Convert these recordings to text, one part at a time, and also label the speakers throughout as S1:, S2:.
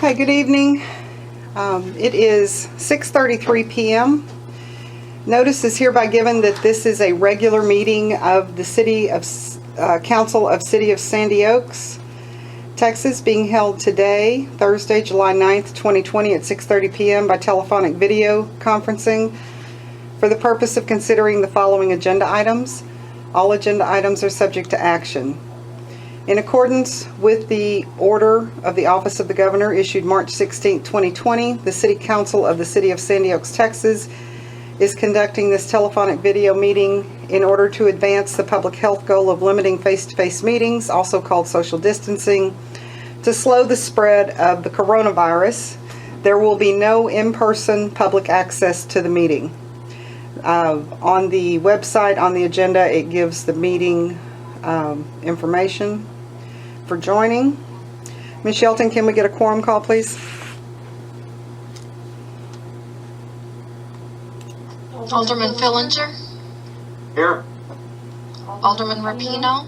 S1: Okay, good evening. It is 6:33 p.m. Notice is hereby given that this is a regular meeting of the Council of City of Sandy Oaks, Texas, being held today, Thursday, July 9th, 2020 at 6:30 p.m. by telephonic video conferencing for the purpose of considering the following agenda items. All agenda items are subject to action. In accordance with the order of the Office of the Governor issued March 16, 2020, the City Council of the City of Sandy Oaks, Texas is conducting this telephonic video meeting in order to advance the public health goal of limiting face-to-face meetings, also called social distancing, to slow the spread of the coronavirus. There will be no in-person public access to the meeting. On the website, on the agenda, it gives the meeting information for joining. Ms. Shelton, can we get a quorum call, please?
S2: Alderman Fillinger.
S3: Here.
S2: Alderman Rapino.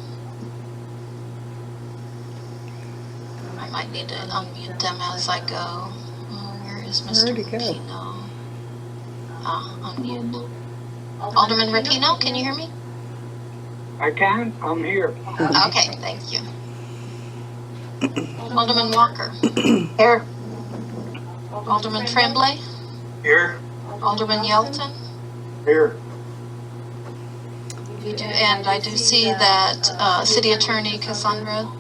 S2: I might need to unmute them as I go. Oh, where is Mr.
S1: Where'd he go?
S2: Rapino? Unmute. Alderman Rapino, can you hear me?
S3: I can. I'm here.
S2: Okay, thank you. Alderman Walker. Here. Alderman Tremblay.
S3: Here.
S2: Alderman Yelton.
S3: Here.
S2: And I do see that City Attorney Cassandra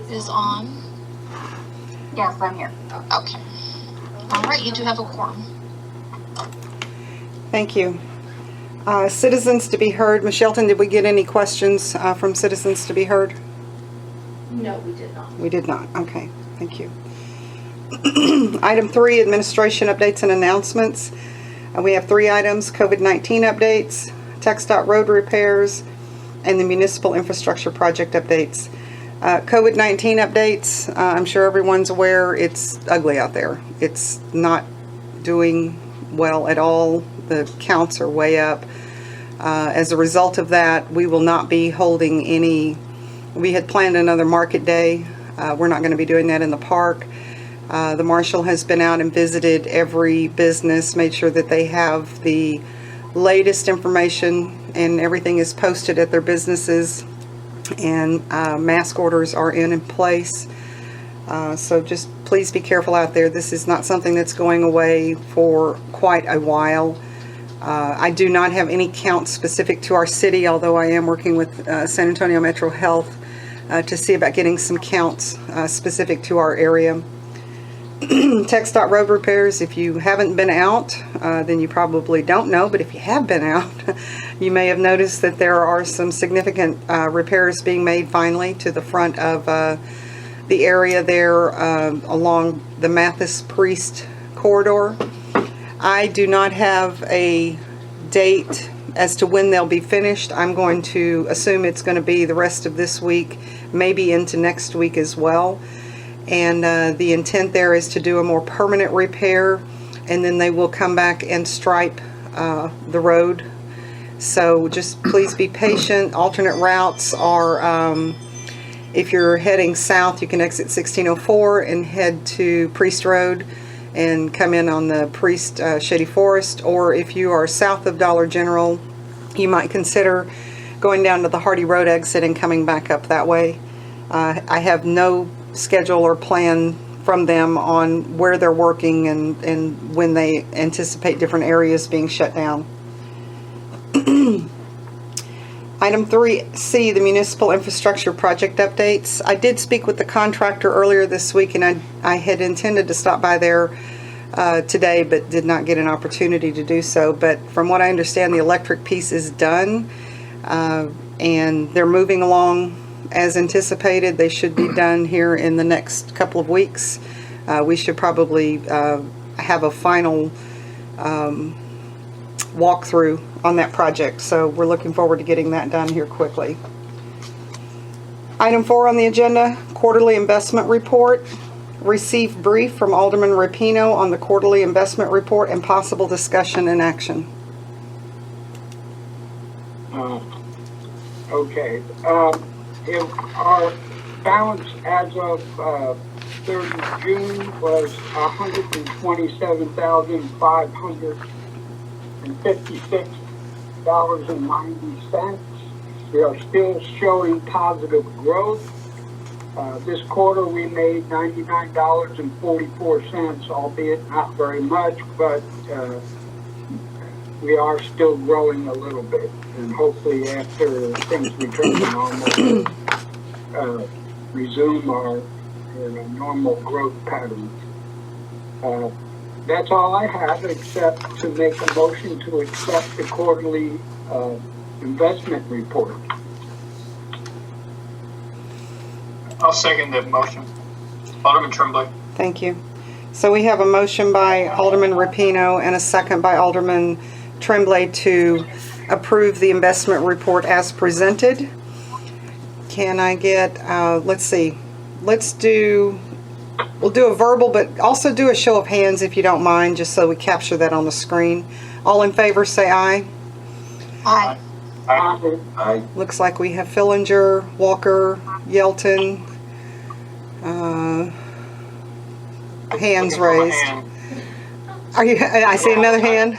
S2: is on.
S4: Yes, I'm here.
S2: Okay. All right, you do have a quorum.
S1: Thank you. Citizens to be heard. Ms. Shelton, did we get any questions from citizens to be heard?
S4: No, we did not.
S1: We did not. Okay, thank you. Item 3, administration updates and announcements. We have 3 items: COVID-19 updates, TxDOT road repairs, and the municipal infrastructure project updates. COVID-19 updates, I'm sure everyone's aware it's ugly out there. It's not doing well at all. The counts are way up. As a result of that, we will not be holding any. We had planned another market day. We're not going to be doing that in the park. The marshal has been out and visited every business, made sure that they have the latest information and everything is posted at their businesses, and mask orders are in place. So just please be careful out there. This is not something that's going away for quite a while. I do not have any counts specific to our city, although I am working with San Antonio Metro Health to see about getting some counts specific to our area. TxDOT road repairs, if you haven't been out, then you probably don't know, but if you have been out, you may have noticed that there are some significant repairs being made finally to the front of the area there along the Mathis Priest corridor. I do not have a date as to when they'll be finished. I'm going to assume it's going to be the rest of this week, maybe into next week as well. And the intent there is to do a more permanent repair, and then they will come back and stripe the road. So just please be patient. Alternate routes are, if you're heading south, you can exit 1604 and head to Priest Road and come in on the Priest Shady Forest, or if you are south of Dollar General, you might consider going down to the Hardy Road exit and coming back up that way. I have no schedule or plan from them on where they're working and when they anticipate different areas being shut down. Item 3C, the municipal infrastructure project updates. I did speak with the contractor earlier this week, and I had intended to stop by there today, but did not get an opportunity to do so. But from what I understand, the electric piece is done, and they're moving along as anticipated. They should be done here in the next couple of weeks. We should probably have a final walkthrough on that project, so we're looking forward to getting that done here quickly. Item 4 on the agenda, quarterly investment report. Received brief from Alderman Rapino on the quarterly investment report and possible discussion and action.
S3: Okay. If our balance as of 30 June was $127,556.90. We are still showing positive growth. This quarter, we made $99.44, albeit not very much, but we are still growing a little bit. And hopefully after things return to normal, resume our normal growth patterns. That's all I have, except to make a motion to accept the quarterly investment report.
S5: I'll second that motion. Alderman Tremblay.
S1: Thank you. So we have a motion by Alderman Rapino and a second by Alderman Tremblay to approve the investment report as presented. Can I get, let's see, we'll do a verbal, but also do a show of hands if you don't mind, just so we capture that on the screen. All in favor, say aye.
S2: Aye.
S5: Aye.
S1: Looks like we have Fillinger, Walker, Yelton, hands
S5: Looking for my
S1: raised.
S5: hand.
S1: Are you, I see another hand.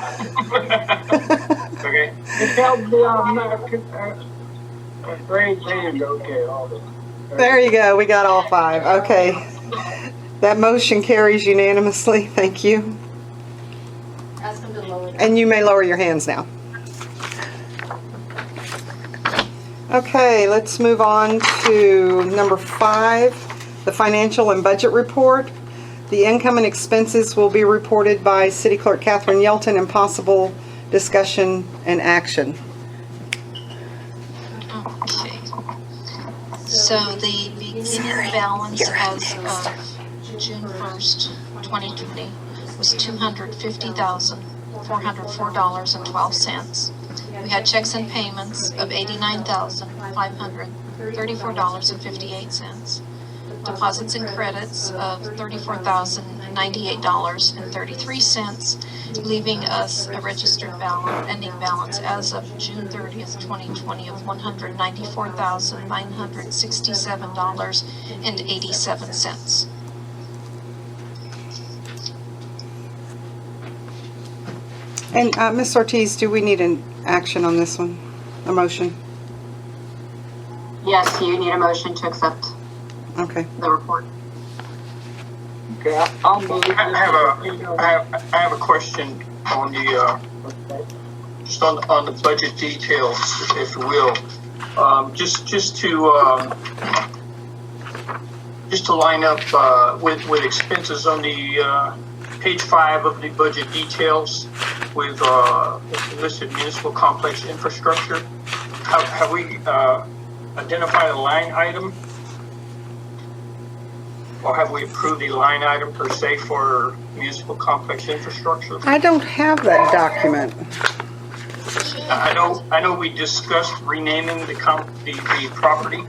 S5: Okay.
S3: It tells me I'm not, raise hand, okay, Alderman.
S1: There you go. We got all five. Okay. That motion carries unanimously. Thank you.
S4: Ask them to lower their.
S1: And you may lower your hands now. Okay, let's move on to number 5, the financial and budget report. The income and expenses will be reported by City Clerk Catherine Yelton, and possible discussion and action.
S2: Okay. So the beginning balance as of June 1st, 2020 was $250,404.12. We had checks and payments of $89,534.58. Deposits and credits of $34,098.33, leaving us a registered ending balance as of June 30th, 2020 of $194,967.87.
S1: And Ms. Ortiz, do we need an action on this one? A motion?
S4: Yes, you need a motion to accept
S1: Okay.
S4: the report.
S3: Okay, I'll move.
S5: I have a question on the just on the budget details, if you will. Just to line up with expenses on the page 5 of the budget details with listed municipal complex infrastructure. Have we identified a line item? Or have we approved the line item per se for municipal complex infrastructure?
S1: I don't have that document.
S5: I know we discussed renaming the property.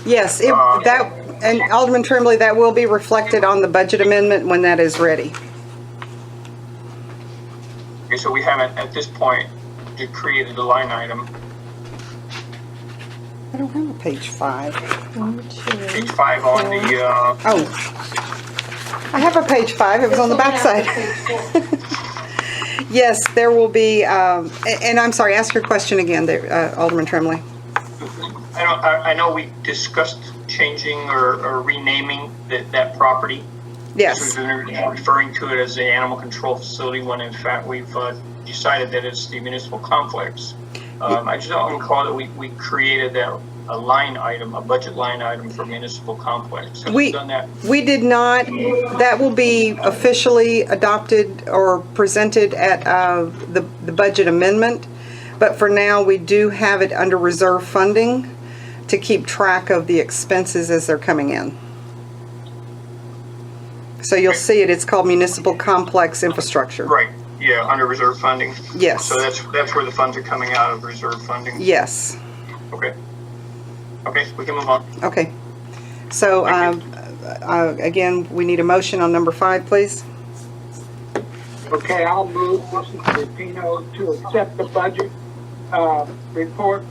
S1: Yes, and Alderman Tremblay, that will be reflected on the budget amendment when that is ready.
S5: Okay, so we haven't at this point created a line item.
S1: I don't have a page 5.
S5: Page 5 on the
S1: Oh, I have a page 5. It was on the back side. Yes, there will be, and I'm sorry, ask your question again, there, Alderman Tremblay.
S5: I know we discussed changing or renaming that property.
S1: Yes.
S5: We've been referring to it as the animal control facility when in fact we've decided that it's the municipal complex. I just don't recall that we created a line item, a budget line item for municipal complex. Have we done that?
S1: We did not. That will be officially adopted or presented at the budget amendment. But for now, we do have it under reserve funding to keep track of the expenses as they're coming in. So you'll see it. It's called Municipal Complex Infrastructure.
S5: Right. Yeah, under reserve funding.
S1: Yes.
S5: So that's where the funds are coming out of, reserve funding.
S1: Yes.
S5: Okay. Okay, we can move on.
S1: Okay. So again, we need a motion on number 5, please.
S3: Okay, I'll move Mrs. Rapino to accept the budget report.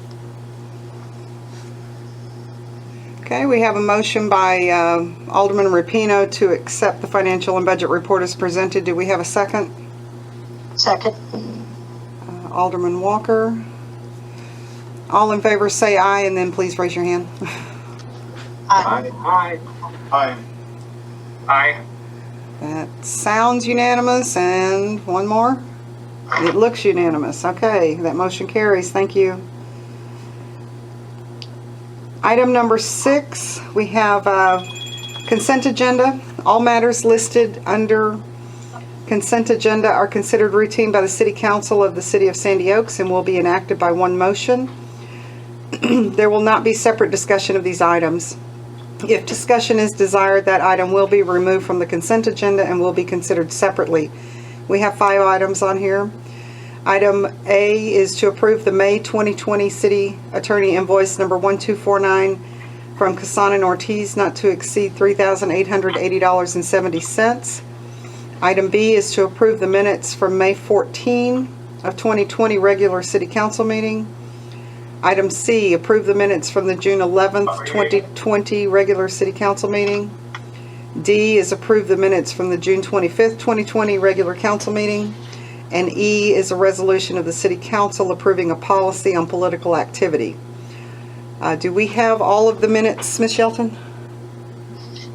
S1: Okay, we have a motion by Alderman Rapino to accept the financial and budget report as presented. Do we have a second?
S2: Second.
S1: Alderman Walker. All in favor say aye, and then please raise your hand.
S2: Aye.
S3: Aye.
S5: Aye. Aye.
S1: That sounds unanimous, and one more. It looks unanimous. Okay, that motion carries. Thank you. Item number 6, we have consent agenda. All matters listed under consent agenda are considered routine by the City Council of the City of Sandy Oaks and will be enacted by one motion. There will not be separate discussion of these items. If discussion is desired, that item will be removed from the consent agenda and will be considered separately. We have 5 items on here. Item A is to approve the May 2020 City Attorney Invoice number 1249 from Casan and Ortiz not to exceed $3,880.70. Item B is to approve the minutes from May 14 of 2020 regular City Council meeting. Item C, approve the minutes from the June 11th, 2020 regular City Council meeting. D is approve the minutes from the June 25th, 2020 regular council meeting. And E is a resolution of the City Council approving a policy on political activity. Do we have all of the minutes, Ms. Shelton?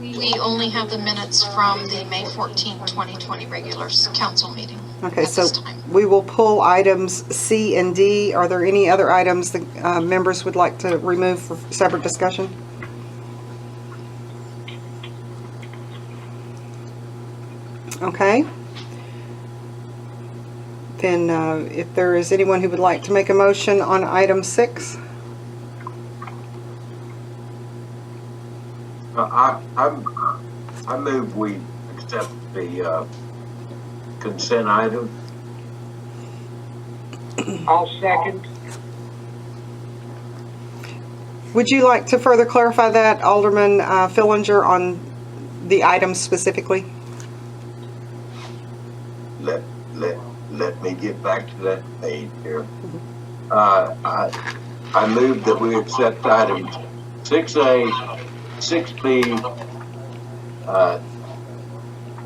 S2: We only have the minutes from the May 14, 2020 regular council meeting.
S1: Okay,
S2: at
S1: so
S2: this time.
S1: we will pull items C and D. Are there any other items that members would like to remove for separate discussion? Okay. Then if there is anyone who would like to make a motion on item 6.
S6: I move we accept the consent item.
S3: I'll second.
S1: Would you like to further clarify that, Alderman Fillinger, on the items specifically?
S6: Let me get back to that page here. I move that we accept items 6A, 6B,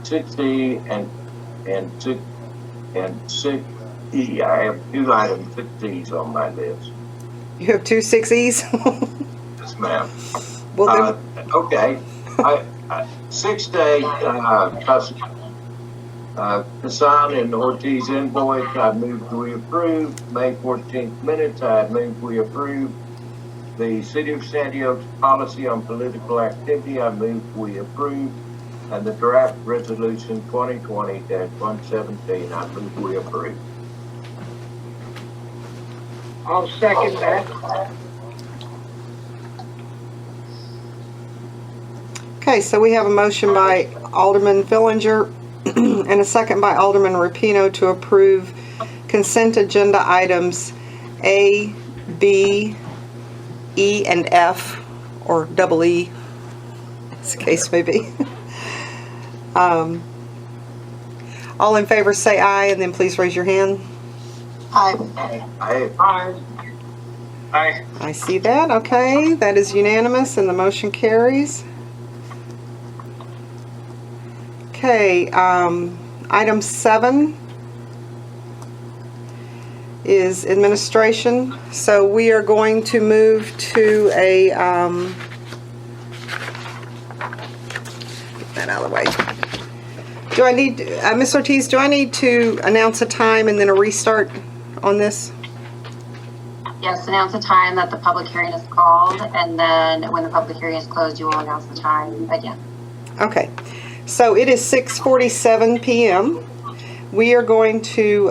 S6: 6E, and 6E. I have 2 items 6E's on my list.
S1: You have 2 6Es?
S6: Yes, ma'am.
S1: Well, then,
S6: Okay. 6A, Casan and Ortiz invoice, I move we approve. May 14th minutes, I move we approve. The City of Sandy Oaks policy on political activity, I move we approve. And the draft resolution 2020-117, I move we approve.
S3: I'll second that.
S1: okay, so we have a motion by Alderman Fillinger and a second by Alderman Rapino to approve consent agenda items A, B, E, and F, or double E, as the case may be. All in favor say aye, and then please raise your hand.
S2: Aye.
S6: I
S3: Aye.
S5: Aye.
S1: I see that. Okay, that is unanimous and the motion carries. Okay, item 7 is administration. So we are going to move to a, get that out of the way. Do I need, Ms. Ortiz, do I need to announce a time and then a restart on this?
S4: Yes, announce the time that the public hearing is called, and then when the public hearing is closed, you will announce the time again.
S1: Okay, so it is 6:47 p.m. We are going to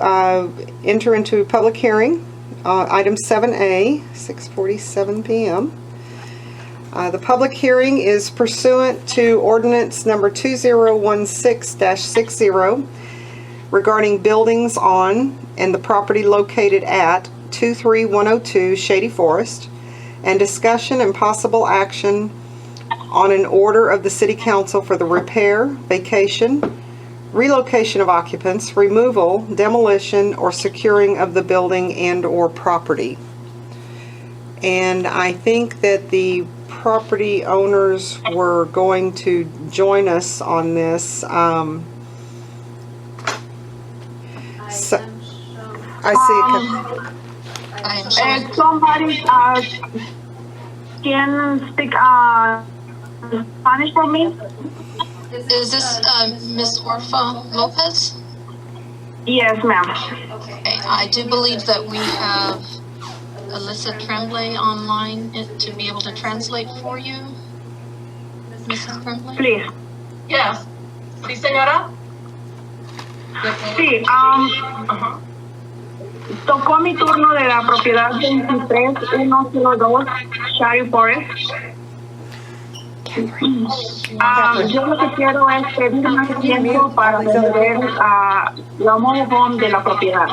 S1: enter into public hearing, item 7A, 6:47 p.m. The public hearing is pursuant to ordinance number 2016-60 regarding buildings on and the property located at 23102 Shady Forest, and discussion and possible action on an order of the City Council for the repair, vacation, relocation of occupants, removal, demolition, or securing of the building and or property. And I think that the property owners were going to join us on this. So, I see.
S2: I am showing.
S7: Somebody can speak Spanish for me?
S2: Is this Miss Orfa Lopez?
S7: Yes, ma'am.
S2: Okay, I do believe that we have Alyssa Tremblay online to be able to translate for you, Mrs. Tremblay.
S7: Please.
S8: Yes. Sí, señora.
S7: Sí, tocó mi turno de la propiedad 23102 Shari Forest. Yo lo que quiero es pedir más tiempo para vender la mobile home de la propiedad.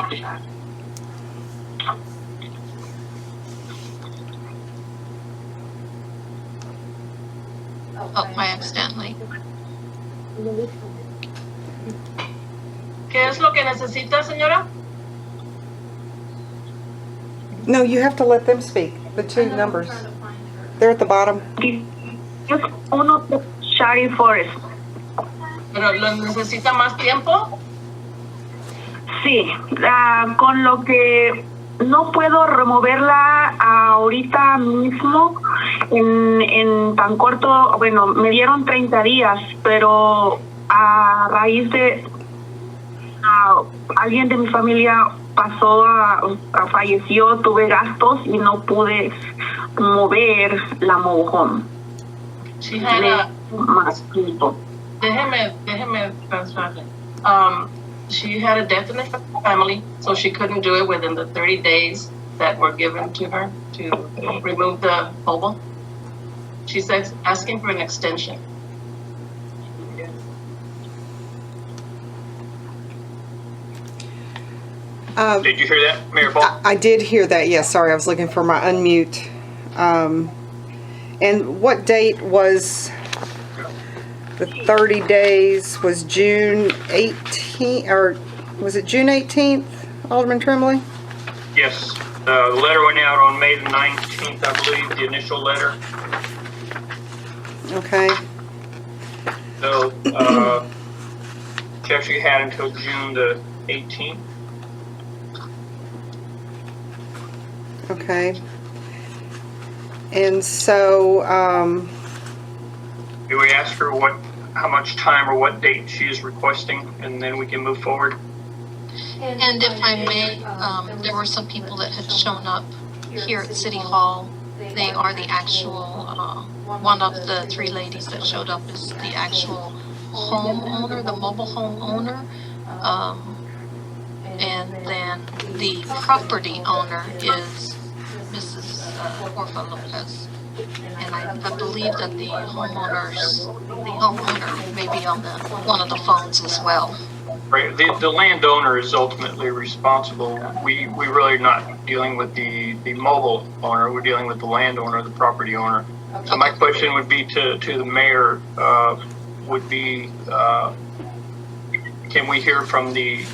S2: Oh, I accidentally.
S8: ¿Qué es lo que necesita, señora?
S1: No, you have to let them speak. The two numbers. They're at the bottom.
S7: Es uno de Shari Forest.
S8: ¿Pero lo necesita más tiempo?
S7: Sí, con lo que no puedo removerla ahorita mismo en tan corto, bueno, me dieron 30 días, pero a raíz de alguien de mi familia falleció, tuve gastos y no pude mover la mobile home.
S8: She had a,
S7: Más tiempo.
S8: déjeme transferirle. She had a death in the family, so she couldn't do it within the 30 days that were given to her to remove the mobile. She's asking for an extension.
S5: Did you hear that, Mayor Paul?
S1: I did hear that. Yes, sorry, I was looking for my unmute. And what date was the 30 days? Was June 18th, or was it June 18th, Alderman Tremblay?
S5: Yes. The letter went out on May the 19th, I believe, the initial letter.
S1: Okay.
S5: So, she actually had until June the 18th.
S1: Okay. And so,
S5: Do we ask her how much time or what date she is requesting, and then we can move forward?
S2: And if I may, there were some people that had shown up here at City Hall. They are the actual, one of the three ladies that showed up is the actual homeowner, the mobile home owner. And then the property owner is Mrs. Orfa Lopez. And I believe that the homeowner may be on one of the phones as well.
S5: Right. The landowner is ultimately responsible. We really are not dealing with the mobile owner. We're dealing with the landowner, the property owner. So my question would be to the mayor, would be, can we hear from the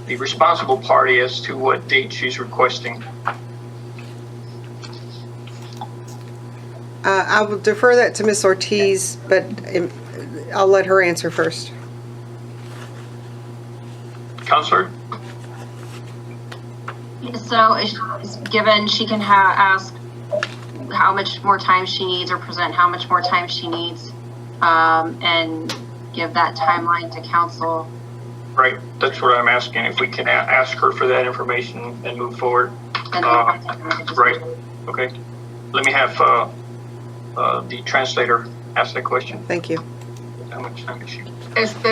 S5: responsible party as to what date she's requesting?
S1: I will defer that to Ms. Ortiz, but I'll let her answer first.
S5: Counselor?
S4: So, given she can ask how much more time she needs or present how much more time she needs, and give that timeline to council.
S5: Right. That's what I'm asking. If we can ask her for that information and move forward.
S4: And
S5: Right. Okay. Let me have the translator ask that question.
S1: Thank you.
S5: How much time is she?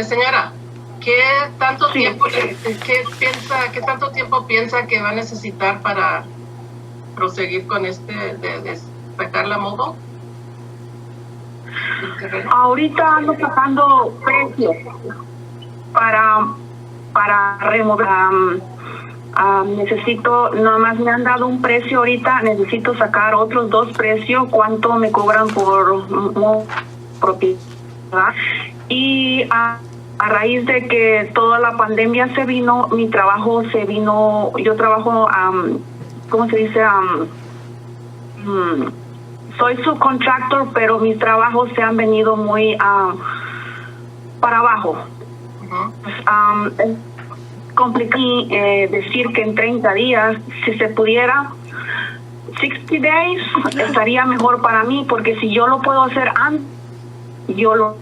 S8: Señora, ¿qué tanto
S7: Sí.
S8: tiempo qué tanto tiempo piensa que va a necesitar para proseguir con de sacar la mobile?
S7: Ahorita ando sacando precios para remover. Necesito, nada más me han dado un precio ahorita, necesito sacar otros dos precios, cuánto me cobran por propiedad. Y a raíz de que toda la pandemia se vino, mi trabajo se vino, yo trabajo, ¿cómo se dice? soy subcontractor, pero mis trabajos se han venido muy para abajo. Es complicado decir que en 30 días, si se pudiera, 60 days estaría mejor para mí, porque si yo lo puedo hacer antes, yo lo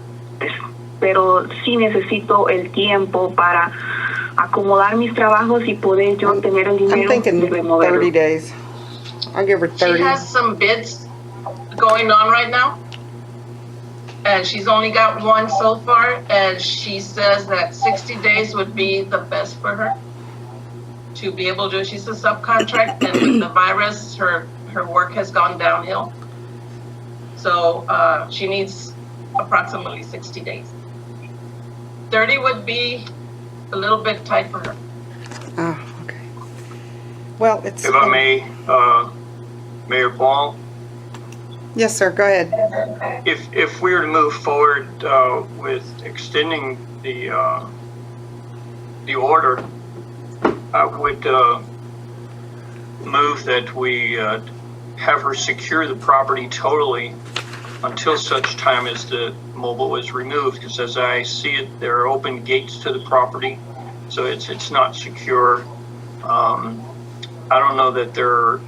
S7: pero sí necesito el tiempo para acomodar mis trabajos y poder yo tener el
S1: I'm
S7: dinero
S1: thinking
S7: de removerlo.
S1: 30 days. I'll give her
S8: She
S1: 30.
S8: has some bids going on right now. And she's only got one so far, and she says that 60 days would be the best for her to be able to, she's a subcontract, and with the virus, her work has gone downhill. So, she needs approximately 60 days. 30 would be a little bit tight for her.
S1: Oh, okay. Well, it's.
S5: If I may, Mayor Paul,
S1: Yes, sir, go ahead.
S5: if we were to move forward with extending the order, I would move that we have her secure the property totally until such time as the mobile is removed, because as I see it, there are open gates to the property, so it's not secure. I don't know that there are,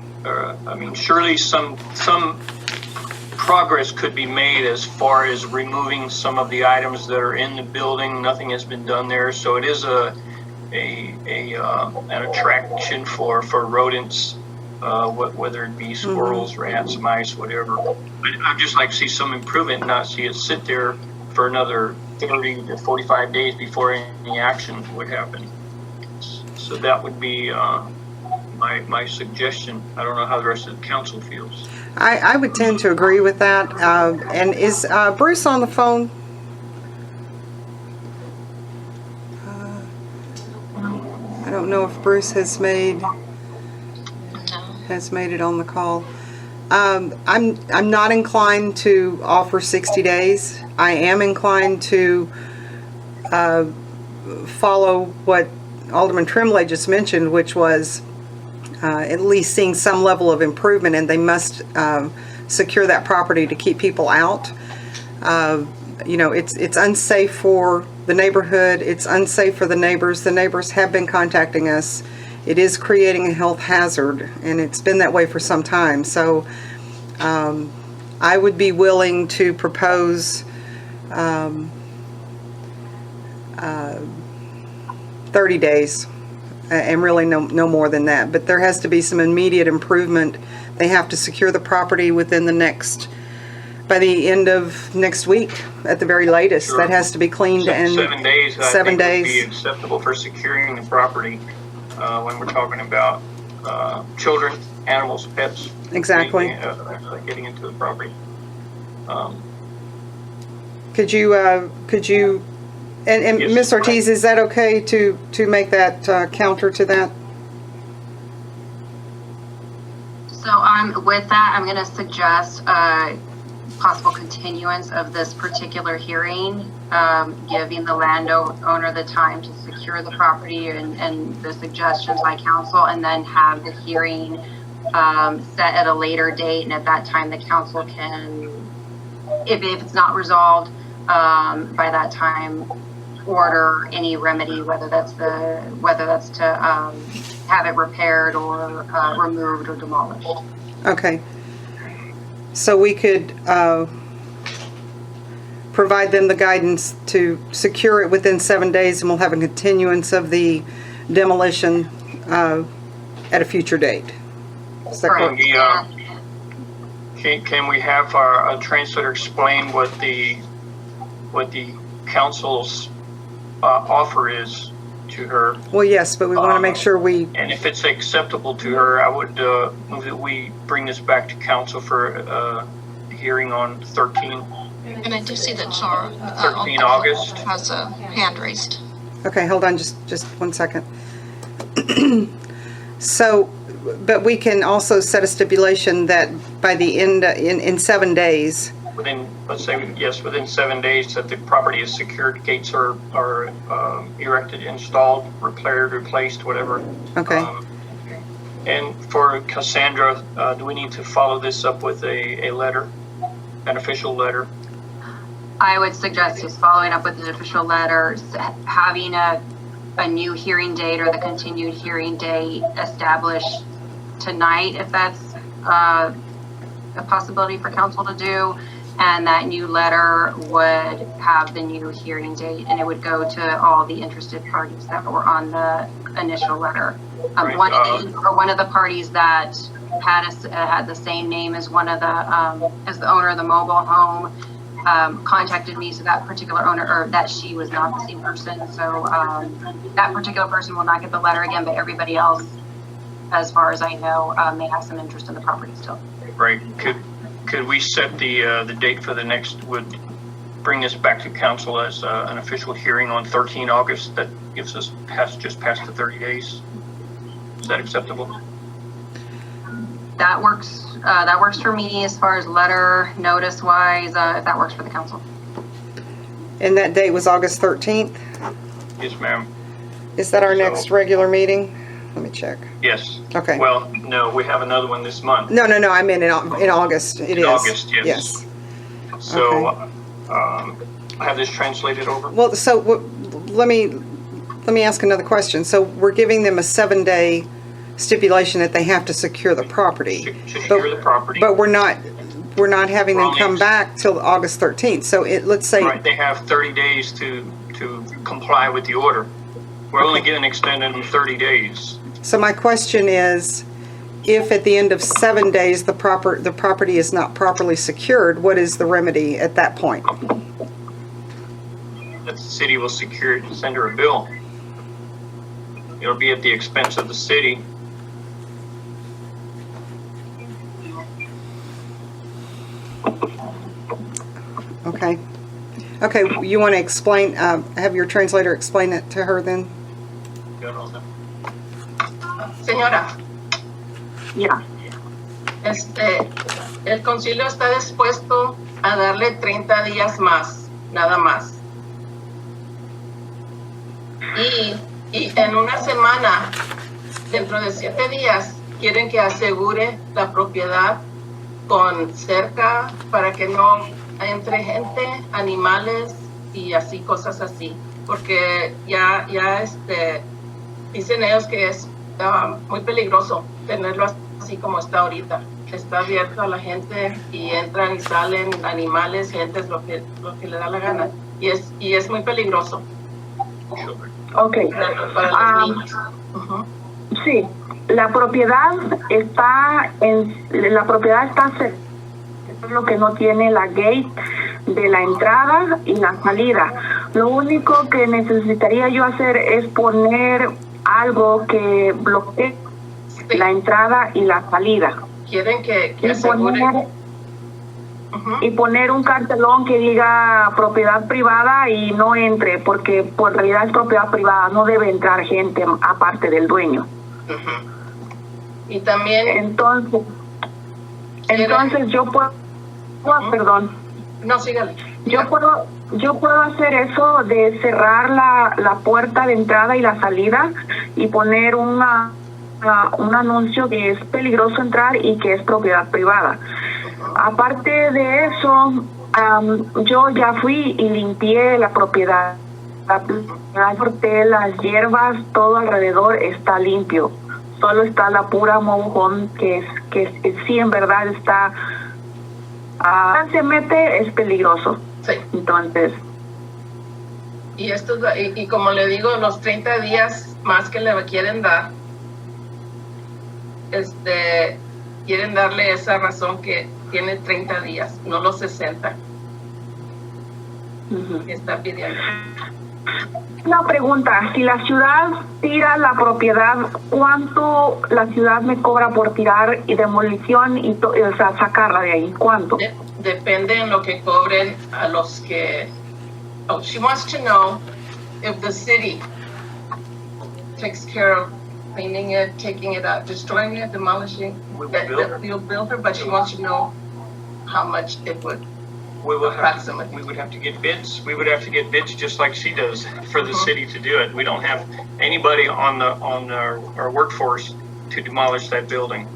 S5: I mean, surely some progress could be made as far as removing some of the items that are in the building. Nothing has been done there, so it is an attraction for rodents, whether it be squirrels, rats, mice, whatever. But I'd just like to see some improvement, not see it sit there for another 30 to 45 days before any action would happen. So that would be my suggestion. I don't know how the rest of the council feels.
S1: I would tend to agree with that. And is Bruce on the phone? I don't know if Bruce has made
S2: No.
S1: it on the call. I'm not inclined to offer 60 days. I am inclined to follow what Alderman Tremblay just mentioned, which was at least seeing some level of improvement, and they must secure that property to keep people out. You know, it's unsafe for the neighborhood. It's unsafe for the neighbors. The neighbors have been contacting us. It is creating a health hazard, and it's been that way for some time. So I would be willing to propose 30 days. And really no more than that. But there has to be some immediate improvement. They have to secure the property within by the end of next week at the very latest.
S5: Sure.
S1: That has to be cleaned and
S5: 7 days, I
S1: 7
S5: think,
S1: days.
S5: would be acceptable for securing the property when we're talking about children, animals, pets.
S1: Exactly.
S5: Getting into the property.
S1: Could you and
S5: Yes.
S1: Ms. Ortiz, is that okay to make that counter to that?
S4: So with that, I'm going to suggest possible continuance of this particular hearing, giving the landowner the time to secure the property and the suggestions by council, and then have the hearing set at a later date. And at that time, the council can, if it's not resolved by that time, order any remedy, whether that's to have it repaired or removed or demolished.
S1: Okay. So we could provide them the guidance to secure it within 7 days, and we'll have a continuance of the demolition at a future date. Is that
S4: Correct.
S1: correct?
S5: Can we have our translator explain what the council's offer is to her?
S1: Well, yes, but we want to make sure we,
S5: And if it's acceptable to her, I would move that we bring this back to council for hearing on 13.
S2: And I do see that Char
S5: 13 August.
S2: has a hand raised.
S1: okay, hold on just 1 second. So, but we can also set a stipulation that by the end, in 7 days,
S5: Within, let's say, yes, within 7 days that the property is secured, gates are erected, installed, repaired, replaced, whatever.
S1: okay.
S5: And for Cassandra, do we need to follow this up with a letter, an official letter?
S4: I would suggest just following up with an official letter, having a new hearing date or the continued hearing date established tonight, if that's a possibility for council to do. And that new letter would have the new hearing date, and it would go to all the interested parties that were on the initial letter.
S5: Right,
S4: One of the parties that had the same name as one of the as the owner of the mobile home contacted me. So that particular owner, or that she was not the same person. So that particular person will not get the letter again, but everybody else, as far as I know, may have some interest in the property still.
S5: Right. Could we set the date for the next, would bring this back to council as an official hearing on 13 August? That gives us just past the 30 days. Is that acceptable?
S4: That works. That works for me as far as letter notice wise. If that works for the council.
S1: And that date was August 13th?
S5: Yes, ma'am.
S1: Is that our
S5: So-
S1: next regular meeting? Let me check.
S5: Yes.
S1: Okay.
S5: Well, no, we have another one this month.
S1: No, I meant in August. It is.
S5: August, yes.
S1: Yes.
S5: So, I have this translated over.
S1: Well, so let me ask another question. So we're giving them a 7-day stipulation that they have to secure the property.
S5: To secure the property.
S1: But we're not having them come
S5: Wrong.
S1: back till August 13th. So let's say,
S5: Right, they have 30 days to comply with the order. We're only getting extended in 30 days.
S1: so my question is, if at the end of 7 days the property is not properly secured, what is the remedy at that point?
S5: That the city will secure it and send her a bill. It'll be at the expense of the city.
S1: Okay. Okay, you want to explain, have your translator explain it to her then?
S8: Señora,
S7: Yeah.
S8: El concilio está dispuesto a darle 30 días más, nada más. Y en una semana, dentro de 7 días, quieren que asegure la propiedad con cerca para que no entre gente, animales y así, cosas así. Porque ya dicen ellos que es muy peligroso tenerlo así como está ahorita. Está abierto a la gente y entran y salen animales, gente, lo que le da la gana. Y es muy peligroso
S7: Okay.
S8: para los niños.
S7: Sí, la propiedad está cerca. Es lo que no tiene la gate de la entrada y la salida. Lo único que necesitaría yo hacer es poner algo que bloquee la entrada y la salida.
S8: Quieren que
S7: Y
S8: asegure.
S7: poner un cartelón que diga propiedad privada y no entre, porque por realidad es propiedad privada, no debe entrar gente aparte del dueño.
S8: Y también,
S7: Entonces yo puedo, perdón,
S8: no, sígale.
S7: yo puedo hacer eso de cerrar la puerta de entrada y la salida y poner un anuncio que es peligroso entrar y que es propiedad privada. Aparte de eso, yo ya fui y limpié la propiedad. Corté las hierbas, todo alrededor está limpio. Solo está la pura mojón que sí en verdad está. Se mete, es peligroso.
S8: Sí.
S7: Entonces,
S8: Y y como le digo, los 30 días más que le quieren dar, quieren darle esa razón que tiene 30 días, no los 60 que está pidiendo.
S7: una pregunta, si la ciudad tira la propiedad, ¿cuánto la ciudad me cobra por tirar y demolición o sea, sacarla de ahí? ¿Cuánto?
S8: Depende en lo que cobren a los que... Oh, she wants to know if the city takes care of cleaning it, taking it out, destroying it, demolishing.
S5: We will build.
S8: You'll build her, but she wants to know how much it would.
S5: We would have
S8: Approximately.
S5: to get bids. We would have to get bids just like she does for the city to do it. We don't have anybody on our workforce to to demolish that building.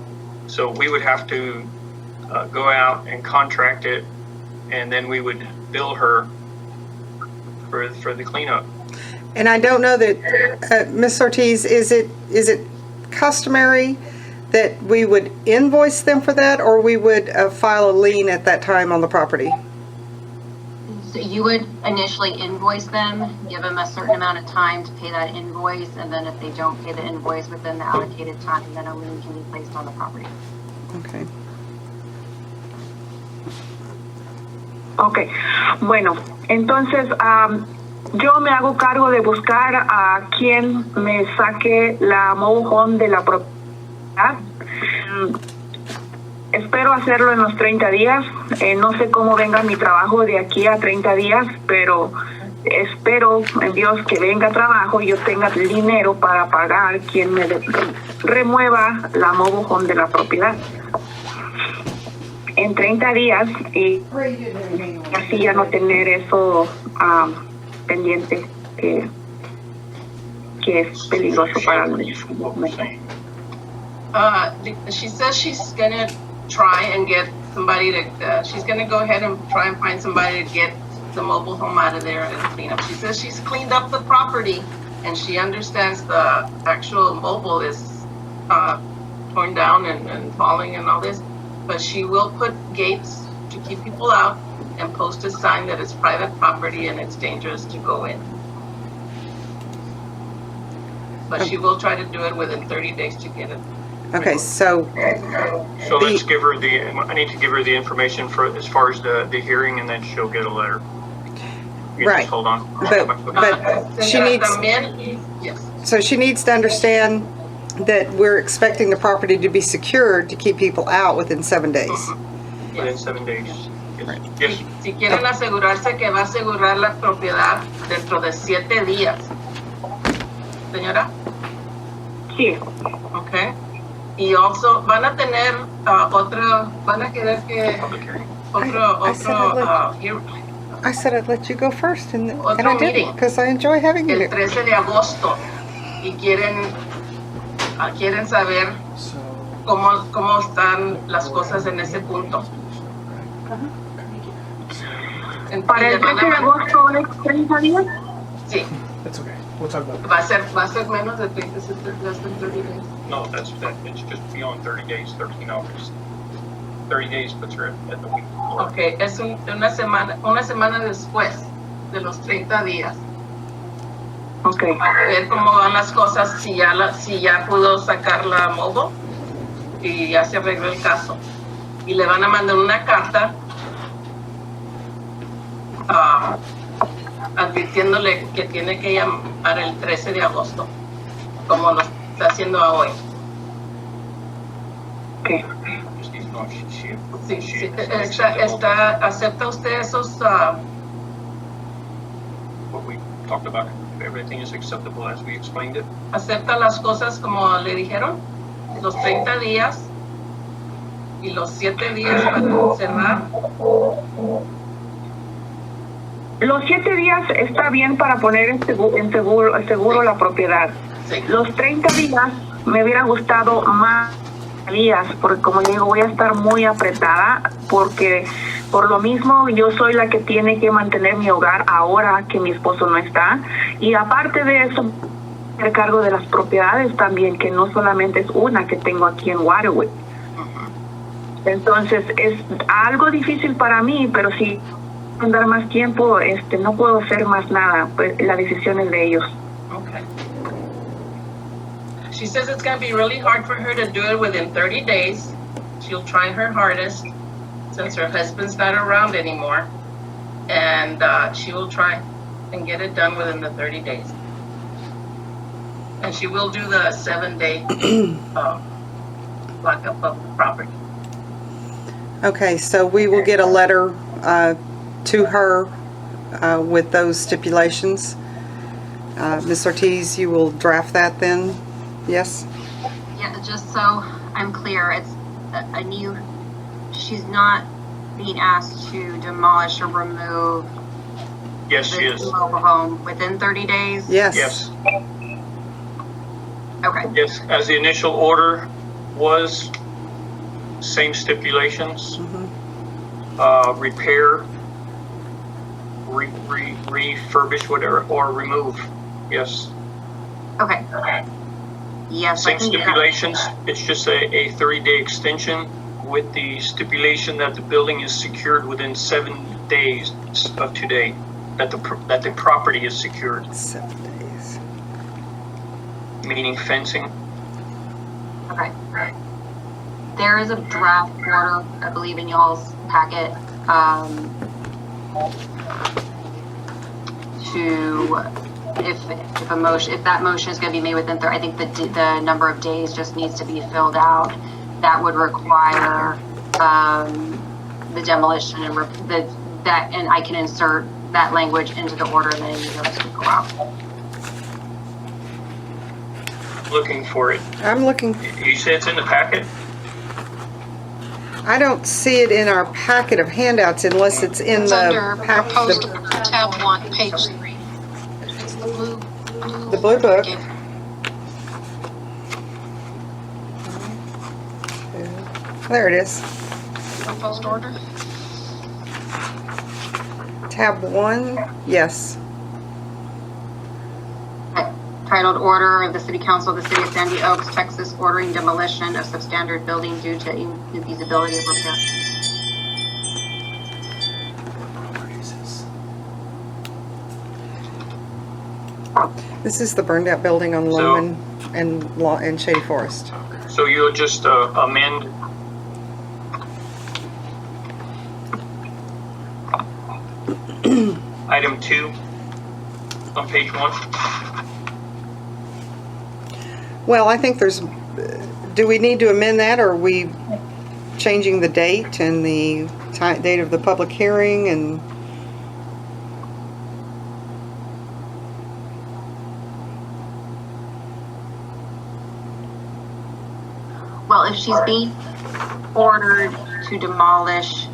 S5: So we would have to go out and contract it, and then we would bill her for the cleanup.
S1: And I don't know that, Ms. Ortiz, is it customary that we would invoice them for that, or we would file a lien at that time on the property?
S4: So you would initially invoice them, give them a certain amount of time to pay that invoice, and then if they don't pay the invoice within the allocated time, then a lien can be placed on the property.
S1: Okay.
S7: Ok, bueno, entonces yo me hago cargo de buscar a quien me saque la mobile home de la propiedad. Espero hacerlo en los 30 días. No sé cómo venga mi trabajo de aquí a 30 días, pero espero en Dios que venga trabajo y yo tenga el dinero para pagar quien me remueva la mobile home de la propiedad en 30 días y así ya no tener eso pendiente que es peligroso para mí.
S8: She says she's gonna try and get somebody to, she's gonna go ahead and try and find somebody to get the mobile home out of there and clean up. She says she's cleaned up the property and she understands the actual mobile is torn down and falling and all this, but she will put gates to keep people out and post a sign that it's private property and it's dangerous to go in. But she will try to do it within 30 days to get it.
S1: Okay, so
S5: So let's give her I need to give her the information for as far as the hearing, and then she'll get a letter. You
S1: Right.
S5: Just hold on.
S1: But she needs,
S8: Yes.
S1: so she needs to understand that we're expecting the property to be secured to keep people out within 7 days.
S5: Within 7 days. Yes.
S8: Si quieren asegurarse que va a asegurar la propiedad dentro de 7 días. Señora,
S7: Sí,
S8: okay. Y also van a tener van a querer que
S1: I said I'd
S8: hearing
S1: I said I'd let you go first, and I
S8: Otro
S1: didn't,
S8: meeting.
S1: because I enjoy having you
S8: el
S1: here.
S8: 13 de agosto y quieren saber cómo están las cosas en ese punto.
S7: para el 13 de agosto es 30 días.
S8: Sí,
S9: That's okay. We'll talk about
S8: va a ser menos de 30 días.
S5: No, it's just beyond 30 days, 13 hours. 30 days puts her at the week.
S8: Okay, es una semana después de los 30 días.
S7: Ok,
S8: A ver cómo van las cosas, si ya pudo sacar la mobile y ya se arregló el caso. Y le van a mandar una carta advirtiéndole que tiene que llamar el 13 de agosto, como lo está haciendo hoy.
S7: ok.
S5: Just needs to know if
S8: Sí,
S5: she
S8: ¿acepta usted esos?
S5: what we talked about, if everything is acceptable as we explained it.
S8: ¿Acepta las cosas como le dijeron? Los 30 días y los 7 días para cerrar.
S7: Los 7 días está bien para poner en seguro la propiedad.
S8: Sí.
S7: Los 30 días me hubiera gustado más días, porque como digo, voy a estar muy apretada, porque por lo mismo yo soy la que tiene que mantener mi hogar ahora que mi esposo no está. Y aparte de eso, me cargo de las propiedades también, que no solamente es una que tengo aquí en Waterwood. Entonces es algo difícil para mí, pero si dar más tiempo, no puedo hacer más nada, pues la decisión es de ellos.
S8: Okay. She says it's going to be really hard for her to do it within 30 days. She'll try her hardest since her husband's not around anymore. And she will try and get it done within the 30 days. And she will do the 7-day lockup of the property.
S1: Okay, so we will get a letter to her with those stipulations. Ms. Ortiz, you will draft that then? Yes?
S4: Yeah, just so I'm clear, it's a new, she's not being asked to demolish or remove
S5: Yes, she
S4: the
S5: is.
S4: mobile home within 30 days?
S1: Yes.
S5: Yes.
S4: Okay,
S5: Yes, as the initial order was, same stipulations. Repair, refurbish, whatever, or remove. Yes.
S4: okay. Yes, I
S5: Same
S4: can do that.
S5: stipulations. It's just a 30-day extension with the stipulation that the building is secured within 7 days of today, that the property is secured,
S1: 7 days.
S5: meaning fencing.
S4: Okay. There is a draft order, I believe, in y'all's packet, if that motion is going to be made within, I think the number of days just needs to be filled out. That would require, the demolition and and I can insert that language into the order and then you notice would go out.
S5: Looking for it.
S1: I'm looking,
S5: You said it's in the packet?
S1: I don't see it in our packet of handouts unless it's in
S2: It's
S1: the
S2: under
S1: pack,
S2: proposed
S1: the
S2: tab 1, page 3. It's the blue.
S1: The blue book. There it is.
S2: Proposed order.
S1: Tab 1, yes.
S4: Titled Order of the City Council of the City of Sandy Oaks, Texas, ordering demolition of substandard building due to infeasibility of repair.
S1: This is the burned out building on Loman and Shady Forest.
S5: So you'll just amend item 2 on page 1.
S1: Well, I think do we need to amend that, or are we changing the date and the date of the public hearing and?
S4: Well, if she's being ordered to demolish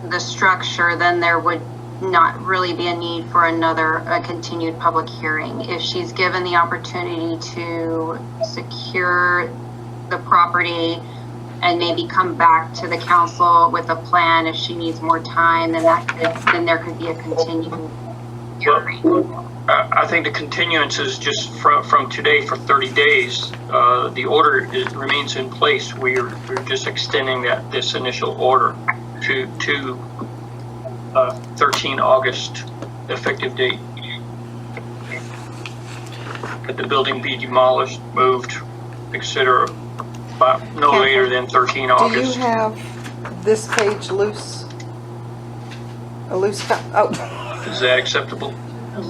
S4: the structure, then there would not really be a need for a continued public hearing. If she's given the opportunity to secure the property and maybe come back to the council with a plan if she needs more time, then there could be a continued hearing.
S5: I think the continuance is just from today for 30 days. The order remains in place. We're just extending this initial order to 13 August effective date. That the building be demolished, moved, etc. But no
S1: Catherine,
S5: later than 13
S1: Do you
S5: August.
S1: have this page loose? A loose oh.
S5: Is that acceptable?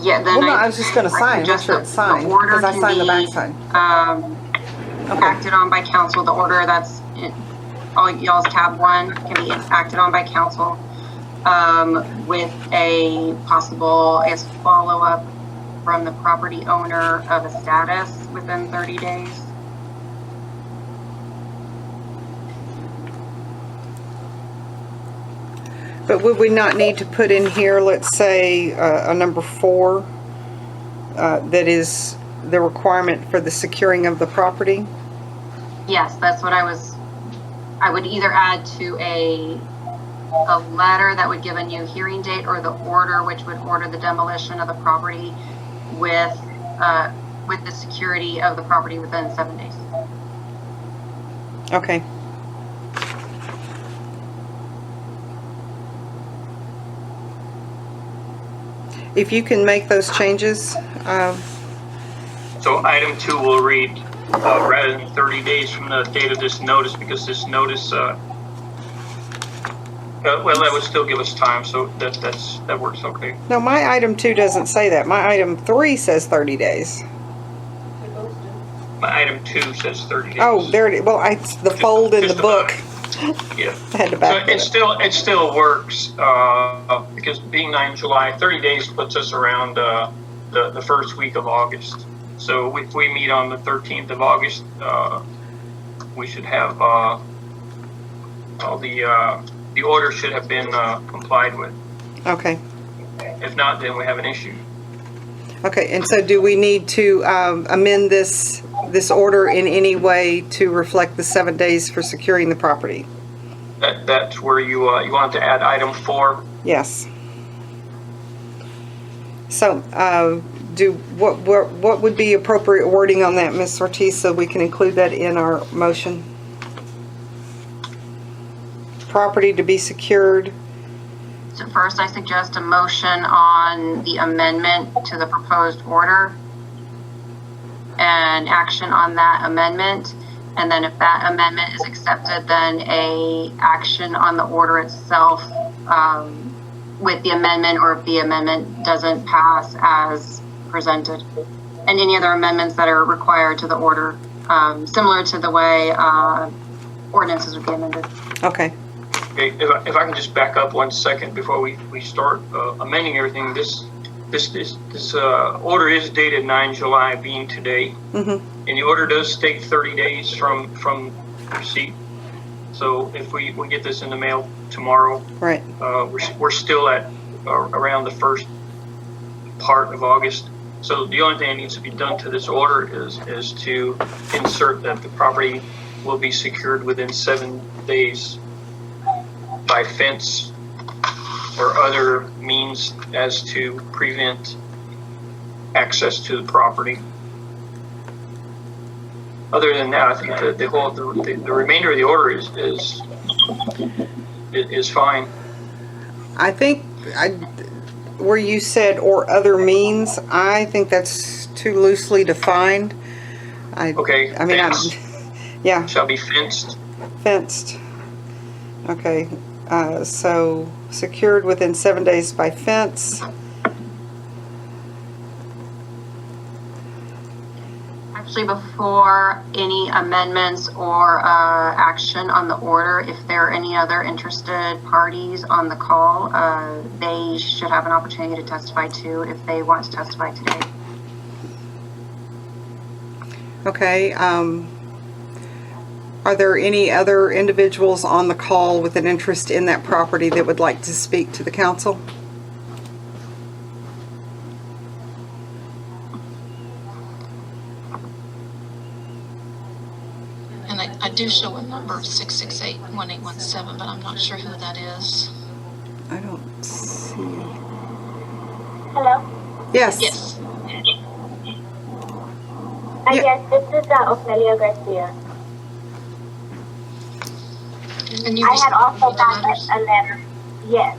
S4: Yeah, then
S1: Well, no, I was just gonna sign, make
S4: just
S1: sure
S4: the-
S1: it's signed,
S4: the order
S1: because I
S4: can
S1: signed the
S4: be,
S1: backside. Okay.
S4: Acted on by council. The order that's in all y'all's tab 1 can be acted on by council, with a possible, I guess, follow-up from the property owner of a status within 30 days.
S1: But would we not need to put in here, let's say, a number 4, that is the requirement for the securing of the property?
S4: Yes, that's what I would either add to a letter that would give a new hearing date, or the order which would order the demolition of the property with the security of the property within 7 days.
S1: Okay. If you can make those changes,
S5: So item 2 will read, rather than 30 days from the date of this notice, because this notice, well, that would still give us time, so that works okay.
S1: no, my item 2 doesn't say that. My item 3 says 30 days.
S5: My item 2 says 30 days.
S1: Oh, there it is. Well, it's the fold in the
S5: Just
S1: book.
S5: Yeah.
S1: I had to
S5: So
S1: back
S5: it
S1: it.
S5: still works, because being 9 July, 30 days puts us around, the first week of August. So if we meet on the 13th of August, we should have, all the order should have been, complied with.
S1: Okay.
S5: If not, then we have an issue.
S1: Okay, and so do we need to amend this this order in any way to reflect the 7 days for securing the property?
S5: That's where you want to add item 4.
S1: Yes. So, what would be appropriate wording on that, Ms. Ortiz, so we can include that in our motion? Property to be secured.
S4: So first, I suggest a motion on the amendment to the proposed order and action on that amendment. And then if that amendment is accepted, then a action on the order itself with the amendment, or if the amendment doesn't pass as presented. And any other amendments that are required to the order, similar to the way ordinances would be amended.
S1: Okay.
S5: Okay, if I can just back up 1 second before we start amending everything. This order is dated 9 July, being today, and the order does state 30 days from receipt. So if we get this in the mail tomorrow,
S1: Right.
S5: we're still at around the first part of August. So the only thing that needs to be done to this order is to insert that the property will be secured within 7 days by fence or other means as to prevent access to the property. Other than that, I think the remainder of the order is fine.
S1: I think where you said "or other means," I think that's too loosely defined.
S5: Okay,
S1: I mean,
S5: fence
S1: yeah,
S5: shall be fenced.
S1: fenced. Okay, so secured within 7 days by fence.
S4: Actually, before any amendments or action on the order, if there are any other interested parties on the call, they should have an opportunity to testify too if they want to testify today.
S1: Okay, are there any other individuals on the call with an interest in that property that would like to speak to the council?
S2: And I do show a number of 668-1817, but I'm not sure who that is.
S1: I don't see.
S9: Hello?
S1: Yes.
S2: Yes.
S1: Yeah.
S9: Yes, this is Ofelia Garcia.
S2: And you
S9: I had
S2: received
S9: also
S2: the
S9: got
S2: letters?
S9: a letter. Yes.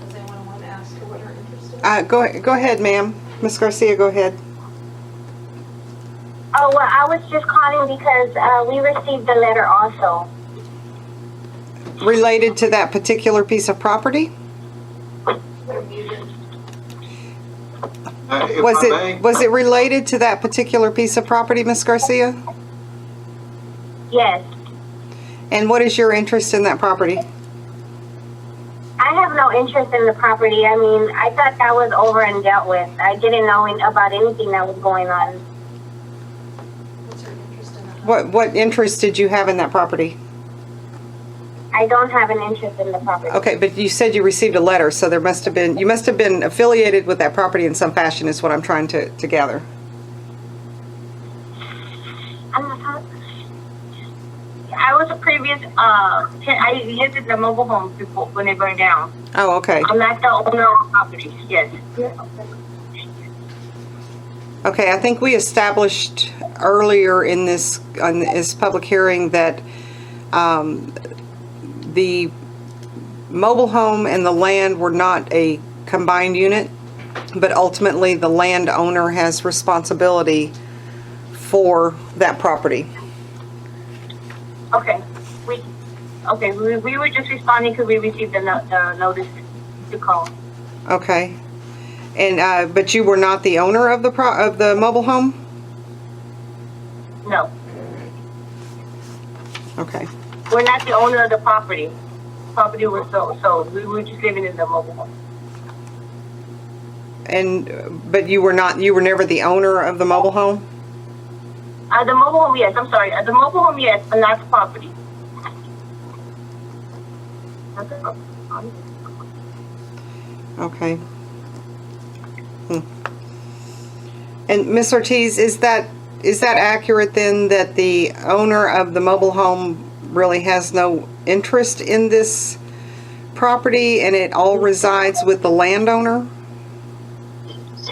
S10: Does anyone want to ask her what her interest is?
S1: Go ahead, ma'am. Ms. Garcia, go ahead.
S9: Oh, well, I was just calling because we received the letter also.
S1: Related to that particular piece of property?
S6: If
S1: Was
S6: I may,
S1: was it related to that particular piece of property, Ms. Garcia?
S9: Yes.
S1: And what is your interest in that property?
S9: I have no interest in the property. I mean, I thought that was over and dealt with. I didn't know about anything that was going on.
S10: What's her interest in that?
S1: What interest did you have in that property?
S9: I don't have an interest in the property.
S1: Okay, but you said you received a letter, so you must have been affiliated with that property in some fashion, is what I'm trying to gather.
S9: I was a previous, I lived in the mobile home before when they burned down.
S1: Oh, okay.
S9: I'm not the owner of the property, yes.
S1: Okay, I think we established earlier in this public hearing that the mobile home and the land were not a combined unit, but ultimately the landowner has responsibility for that property.
S9: Okay, we were just responding because we received the notice to call.
S1: Okay, and but you were not the owner of the mobile home?
S9: No,
S1: Okay.
S9: we're not the owner of the property. Property was sold. We were just living in the mobile home.
S1: But you were never the owner of the mobile home?
S9: The mobile home, yes. I'm sorry. The mobile home, yes, but not the property.
S1: Okay. And Ms. Ortiz, is that accurate then, that the owner of the mobile home really has no interest in this property and it all resides with the landowner?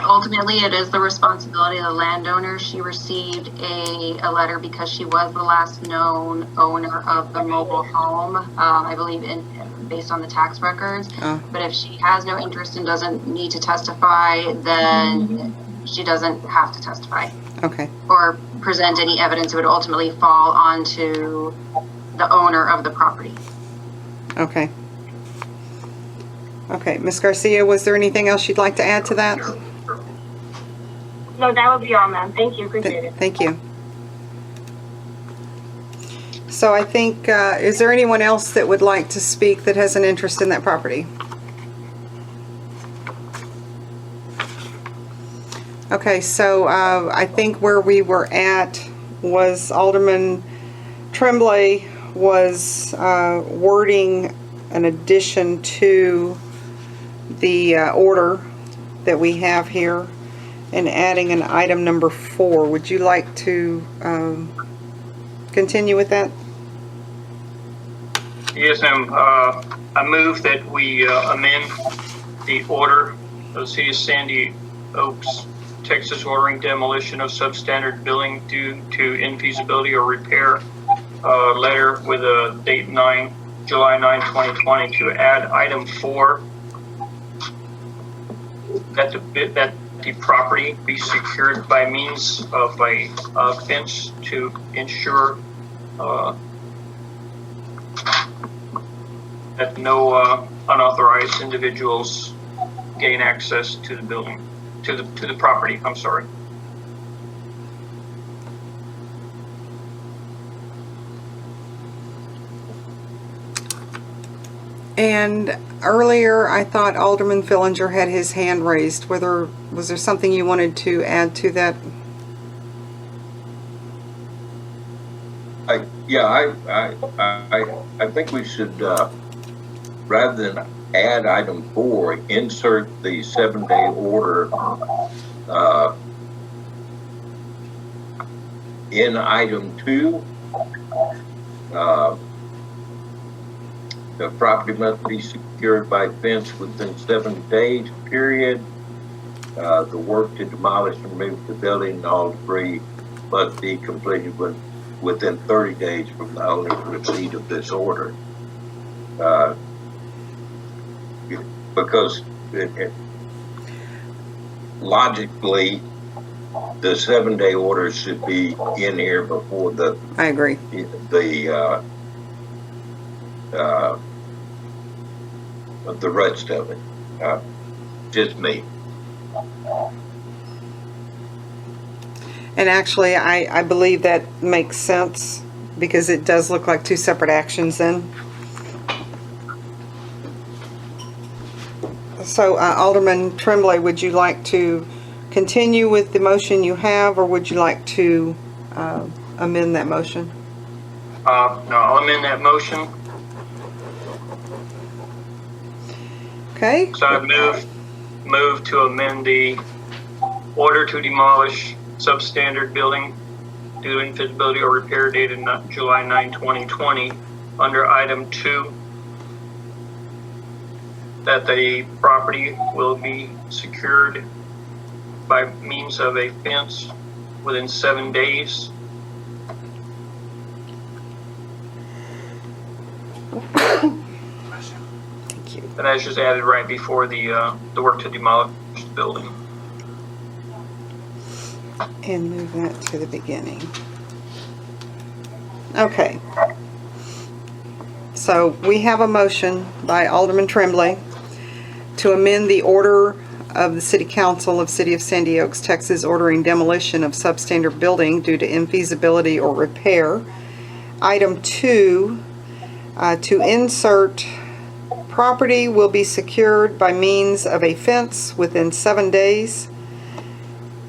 S4: Ultimately, it is the responsibility of the landowner. She received a letter because she was the last known owner of the mobile home, I believe, based on the tax records. But if she has no interest and doesn't need to testify, then she doesn't have to testify.
S1: Okay.
S4: Or present any evidence. It would ultimately fall onto the owner of the property.
S1: Okay. Okay, Ms. Garcia, was there anything else you'd like to add to that?
S9: No, that would be all, ma'am. Thank you. Appreciate it.
S1: Thank you. So I think, is there anyone else that would like to speak that has an interest in that property? Okay, so I think where we were at was Alderman Tremblay was wording an addition to the order that we have here and adding an item number 4. Would you like to continue with that?
S5: Yes, ma'am. I move that we amend the order of the City of Sandy Oaks, Texas, ordering demolition of substandard building due to infeasibility or repair letter with a date July 9, 2020, to add item 4, that the property be secured by means of a fence to ensure that no unauthorized individuals gain access to the building, to the property. I'm sorry.
S1: And earlier, I thought Alderman Fillinger had his hand raised. Was there something you wanted to add to that?
S6: I think we should, rather than add item 4, insert the 7-day order in item 2. The property must be secured by fence within 7 days, period. The work to demolish and remove the building and all debris must be completed within 30 days from the owner's receipt of this order. Because logically, the 7-day order should be in here before
S1: I agree.
S6: The rest of it. Just me.
S1: And actually, I believe that makes sense because it does look like 2 separate actions then. So, Alderman Tremblay, would you like to continue with the motion you have, or would you like to amend that motion?
S5: No, I'll amend that motion.
S1: Okay.
S5: So I move to amend the order to demolish substandard building due to infeasibility or repair dated July 9, 2020, under item 2, that the property will be secured by means of a fence within 7 days.
S1: Thank you.
S5: And that's just added right before the work to demolish the building.
S1: And move that to the beginning. Okay. So we have a motion by Alderman Tremblay to amend the order of the City Council of City of Sandy Oaks, Texas, ordering demolition of substandard building due to infeasibility or repair. Item 2, to insert property will be secured by means of a fence within 7 days,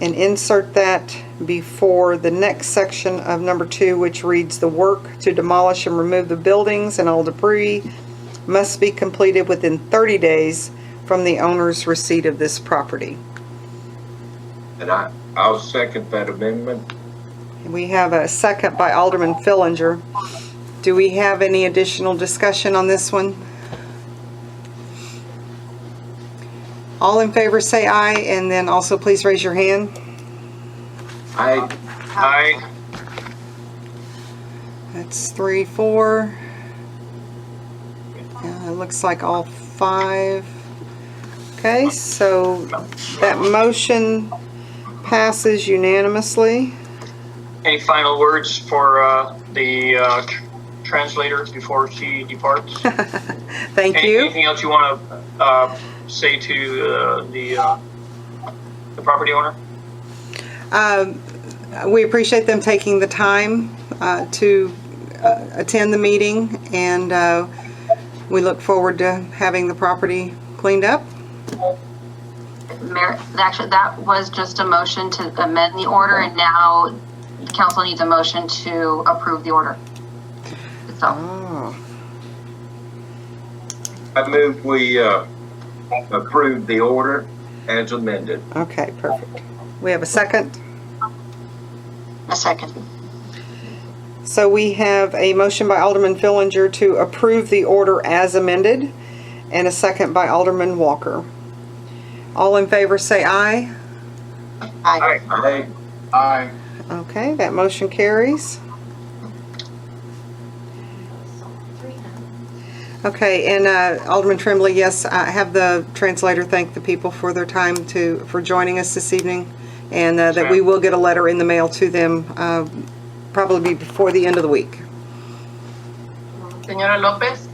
S1: and insert that before the next section of number 2, which reads, the work to demolish and remove the buildings and all debris must be completed within 30 days from the owner's receipt of this property.
S6: And I'll second that amendment.
S1: We have a second by Alderman Fillinger. Do we have any additional discussion on this one? All in favor say aye, and then also please raise your hand.
S5: Aye.
S1: That's 3, 4. It looks like all 5. Okay, so that motion passes unanimously.
S5: Any final words for the translator before she departs?
S1: Thank you.
S5: Anything else you want to say to the property owner?
S1: We appreciate them taking the time to attend the meeting, and we look forward to having the property cleaned up.
S4: Mayor, actually, that was just a motion to amend the order, and now council needs a motion to approve the order. So,
S1: Oh.
S6: I move we approve the order as amended.
S1: Okay, perfect. We have a second.
S2: A second.
S1: So we have a motion by Alderman Fillinger to approve the order as amended, and a second by Alderman Walker. All in favor say aye.
S2: Aye.
S6: Aye.
S5: Aye.
S1: Okay, that motion carries. Okay, and Alderman Tremblay, yes, I have the translator thank the people for their time for joining us this evening, and that we will get a letter in the mail to them probably before the end of the week.
S8: Señora López,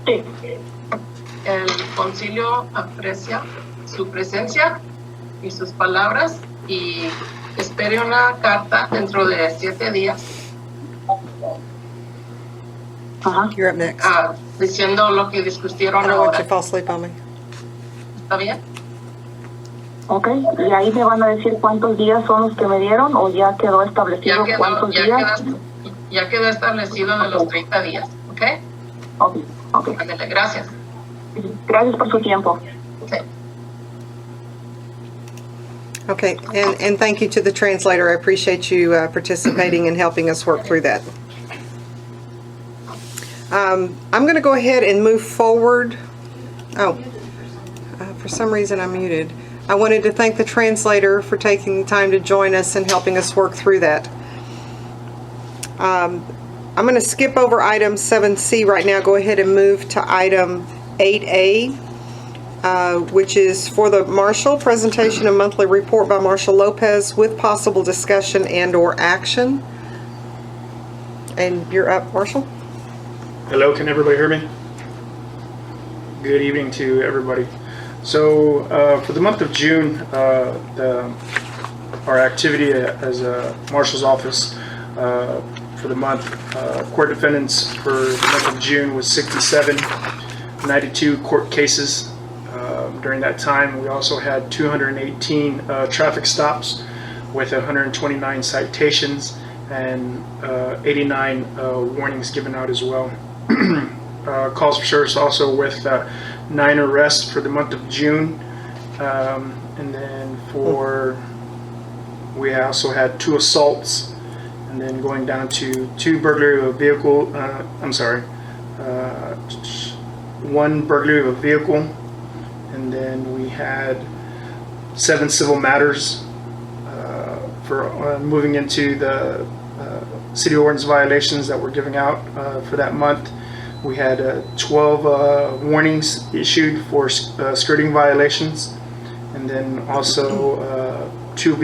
S7: Sí.
S8: el concilio aprecia su presencia y sus palabras y espere una carta dentro de 7 días
S7: Ajá.
S1: You're up next.
S8: diciendo lo que
S1: I
S8: discutieron
S1: don't want you
S8: ahora.
S1: to fall asleep on me.
S8: ¿Está bien?
S7: Ok, y ahí me van a decir cuántos días son los que me dieron o ya quedó establecido cuántos días.
S8: Ya quedó establecido de los 30 días. ¿Ok?
S7: Ok, ok.
S8: Ándale, gracias.
S7: Gracias por su tiempo.
S8: Okay.
S1: Okay, and thank you to the translator. I appreciate you participating and helping us work through that. I'm going to go ahead and move forward. Oh, for some reason I'm muted. I wanted to thank the translator for taking the time to join us and helping us work through that. I'm going to skip over item 7C right now. Go ahead and move to item 8A, which is for the Marshal, presentation of monthly report by Marshal Lopez with possible discussion and/or action. And you're up, Marshal.
S11: Hello, can everybody hear me? Good evening to everybody. So for the month of June, our activity as a Marshal's office for the month, court defendants for the month of June was 67, 92 court cases. During that time, we also had 218 traffic stops with 129 citations and 89 warnings given out as well. Calls for service also with 9 arrests for the month of June, and then we also had 2 assaults, and then going down to 2 burglary of a vehicle. 1 burglary of a vehicle, and then we had 7 civil matters for moving into the city ordinance violations that we're giving out for that month. We had 12 warnings issued for skirting violations, and then also 2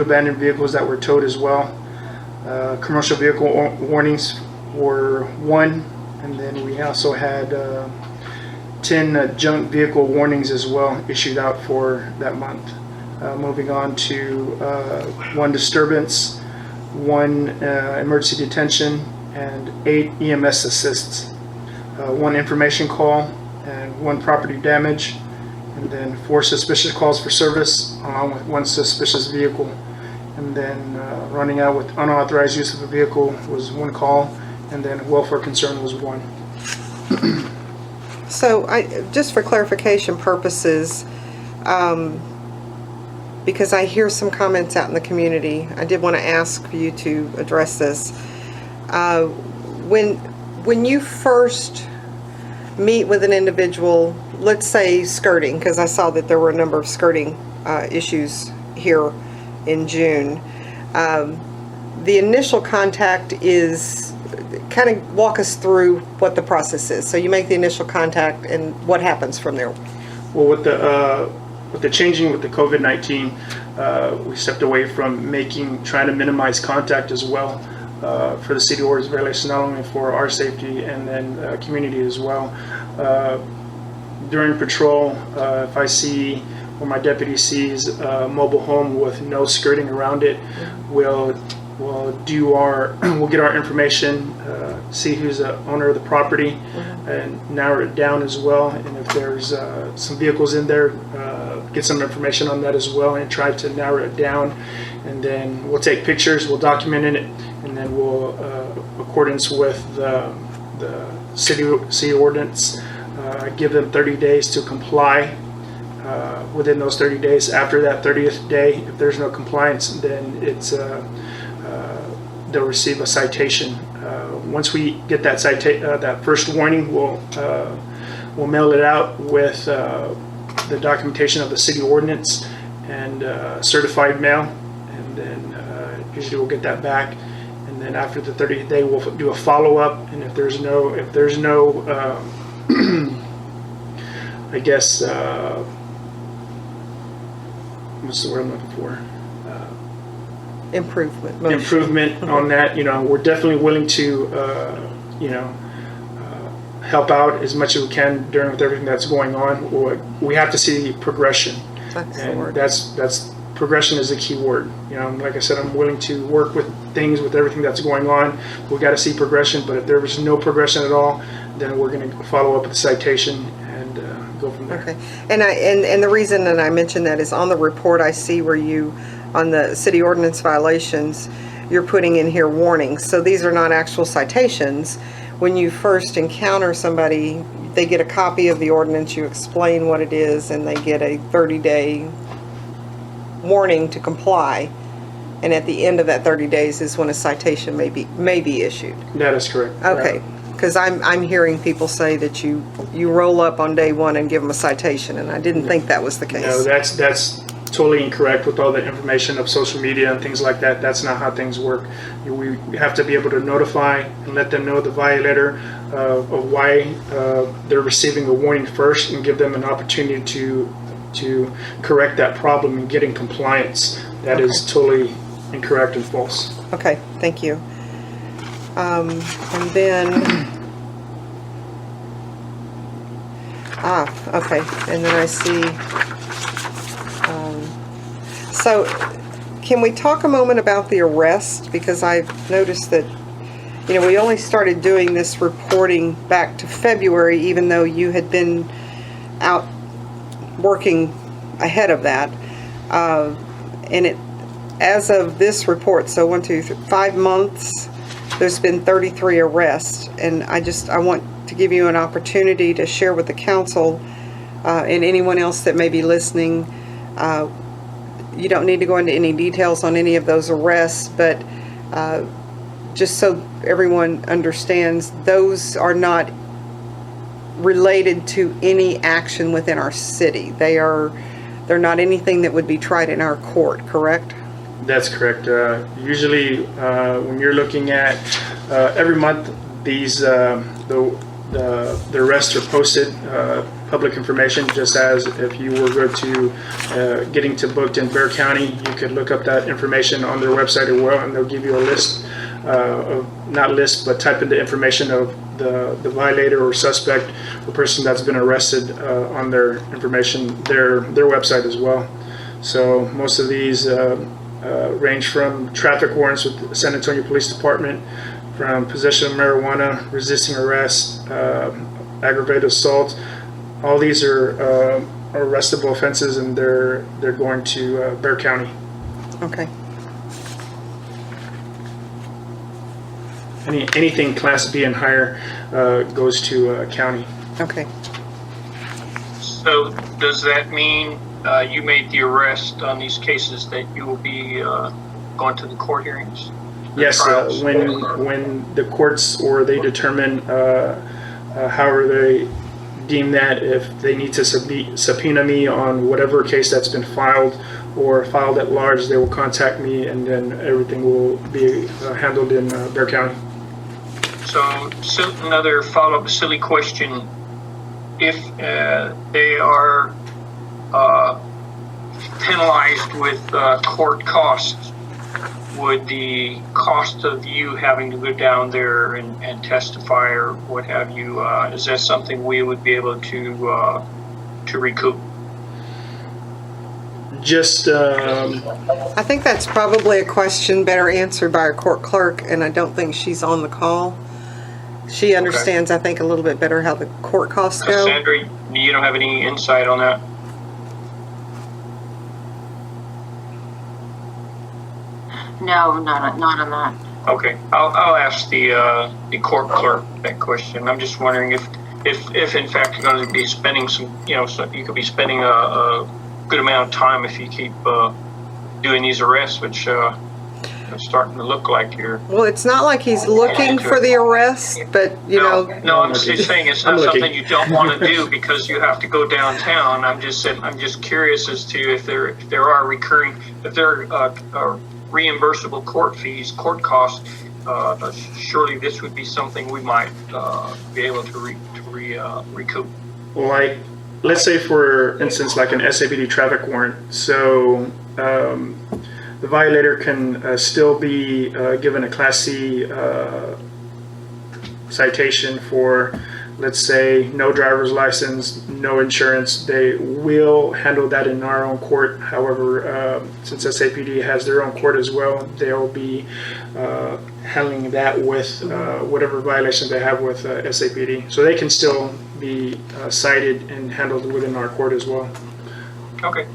S11: abandoned vehicles that were towed as well. Commercial vehicle warnings were 1, and then we also had 10 junk vehicle warnings as well issued out for that month. Moving on to 1 disturbance, 1 emergency detention, and 8 EMS assists. 1 information call and 1 property damage, and then 4 suspicious calls for service along with 1 suspicious vehicle, and then running out with unauthorized use of a vehicle was 1 call, and then welfare concern was 1.
S1: So just for clarification purposes, because I hear some comments out in the community, I did want to ask you to address this. When you first meet with an individual, let's say skirting, because I saw that there were a number of skirting issues here in June, the initial contact is, kind of walk us through what the process is. So you make the initial contact and what happens from there?
S11: Well, with the changing with the COVID-19, we stepped away from trying to minimize contact as well for the city orders violation, not only for our safety and then community as well. During patrol, if I see or my deputy sees a mobile home with no skirting around it, we'll get our information, see who's the owner of the property, and narrow it down as well. And if there's some vehicles in there, get some information on that as well, and try to narrow it down. And then we'll take pictures, we'll document it, and then we'll, accordance with the city ordinance, give them 30 days to comply. Within those 30 days, after that 30th day, if there's no compliance, then it's they'll receive a citation. Once we get that that first warning, we'll mail it out with the documentation of the city ordinance and certified mail, and then usually we'll get that back. And then after the 30th day, we'll do a follow-up. And if there's no I guess what's the word I'm looking for? Improvement on that. We're definitely willing to, help out as much as we can with everything that's going on. We have to see progression, and that's progression is the key word. Like I said, I'm willing to work with everything that's going on. We got to see progression, but if there was no progression at all, then we're going to follow up with the citation and go from there.
S1: Okay, and the reason that I mentioned that is on the report I see where you, on the city ordinance violations, you're putting in here warnings. So these are not actual citations. When you first encounter somebody, they get a copy of the ordinance, you explain what it is, and they get a 30-day warning to comply. And at the end of that 30 days is when a citation may be issued.
S11: That is correct.
S1: Okay. Because I'm hearing people say that you roll up on day one and give them a citation, and I didn't think that was the case.
S11: No, that's totally incorrect with all the information of social media and things like that. That's not how things work. We have to be able to notify and let them know the violator of why they're receiving a warning first, and give them an opportunity to correct that problem and get in compliance. That is totally incorrect and false.
S1: Okay, thank you. And then, okay, and then I see, so can we talk a moment about the arrest? Because I've noticed that, we only started doing this reporting back to February, even though you had been out working ahead of that. And as of this report, so 5 months, there's been 33 arrests, and I want to give you an opportunity to share with the council and anyone else that may be listening. You don't need to go into any details on any of those arrests, but just so everyone understands, those are not related to any action within our city. They're not anything that would be tried in our court, correct?
S11: That's correct. Usually, when you're looking at every month, these the arrests are posted, public information. Just as if you were going to getting to booked in Bexar County, you could look up that information on their website as well, and they'll give you a list but type in the information of the violator or suspect, the person that's been arrested on their information, their website as well. So most of these range from traffic warrants with the San Antonio Police Department, from possession of marijuana, resisting arrest, aggravated assault. All these are arrestable offenses, and they're going to Bexar County.
S1: Okay.
S11: Anything Class B and higher goes to county.
S1: Okay.
S5: So does that mean you made the arrest on these cases that you will be going to the court hearings? The
S11: Yes,
S5: trials?
S11: when the courts or they determine, however they deem that, if they need to subpoena me on whatever case that's been filed or filed at large, they will contact me, and then everything will be handled in Bexar County.
S5: So another follow-up silly question. If they are penalized with court costs, would the cost of you having to go down there and testify or what have you, is that something we would be able to recoup?
S11: Just,
S1: I think that's probably a question better answered by our court clerk, and I don't think she's on the call. She understands, I think, a little bit better how the court costs go.
S5: Sandra, you don't have any insight on that?
S4: No, not on that.
S5: Okay, I'll ask the court clerk that question. I'm just wondering if in fact you're going to be spending some, so you could be spending a good amount of time if you keep doing these arrests, which are starting to look like you're.
S1: Well, it's not like he's looking for the arrest, but
S5: No, I'm just saying it's not something you don't want to do because you have to go downtown. I'm just curious as to if there are reimbursable court fees, court costs. Surely this would be something we might be able to recoup.
S11: like, let's say for instance, like an SAPD traffic warrant. So the violator can still be given a Class C citation for, let's say, no driver's license, no insurance. They will handle that in our own court. However, since SAPD has their own court as well, they'll be handling that with whatever violations they have with SAPD. So they can still be cited and handled within our court as well.
S5: Okay.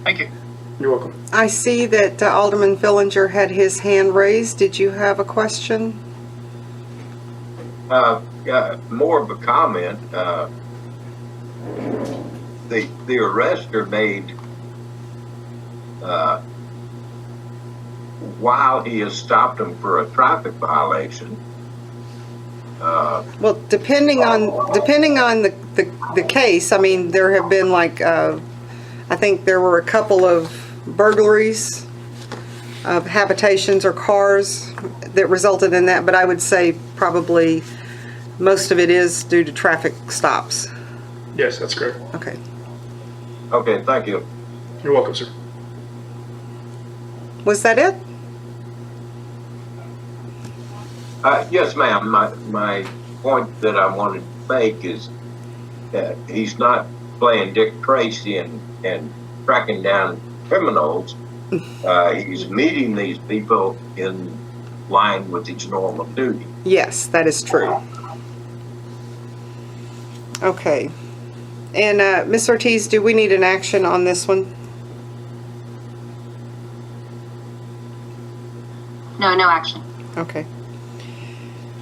S5: Thank you.
S11: You're welcome.
S1: I see that Alderman Fillinger had his hand raised. Did you have a question?
S6: Yeah, more of a comment. The arrestor made while he has stopped him for a traffic violation.
S1: Well, depending on the case, I mean, there have been like I think there were a couple of burglaries of habitations or cars that resulted in that, but I would say probably most of it is due to traffic stops.
S11: Yes, that's correct.
S1: Okay.
S6: Okay, thank you.
S11: You're welcome, sir.
S1: Was that it?
S6: Yes, ma'am. My point that I wanted to make is that he's not playing Dick Tracy and tracking down criminals. He's meeting these people in line with his normal duty.
S1: Yes, that is true. Okay. And Ms. Ortiz, do we need an action on this one?
S4: No action.
S1: Okay.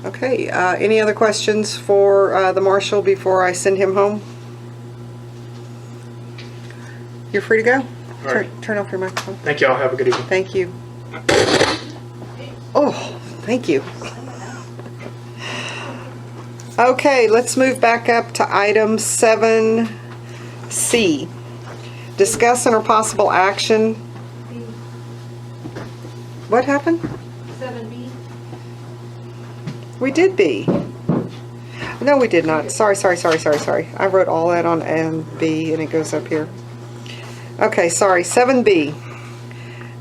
S1: Okay, any other questions for the marshal before I send him home? You're free to go.
S11: All right.
S1: Turn off your microphone.
S11: Thank you all. Have a good evening.
S1: Thank you. Oh, thank you. Okay, let's move back up to item 7C. Discuss and or possible action. What happened?
S10: 7B.
S1: We did B. No, we did not. Sorry. I wrote all that on B and it goes up here. Okay, sorry. 7B.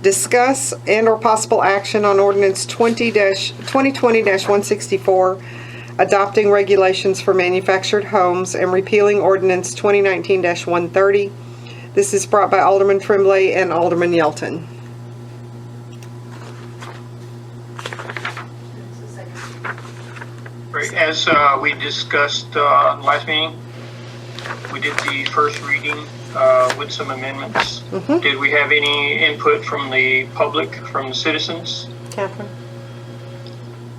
S1: Discuss and or possible action on ordinance 2020-164, adopting regulations for manufactured homes and repealing ordinance 2019-130. This is brought by Alderman Tremblay and Alderman Yelton.
S5: Right, as we discussed last meeting, we did the first reading with some amendments.
S1: Mm-hmm.
S5: Did we have any input from the public, from the citizens?
S1: Catherine?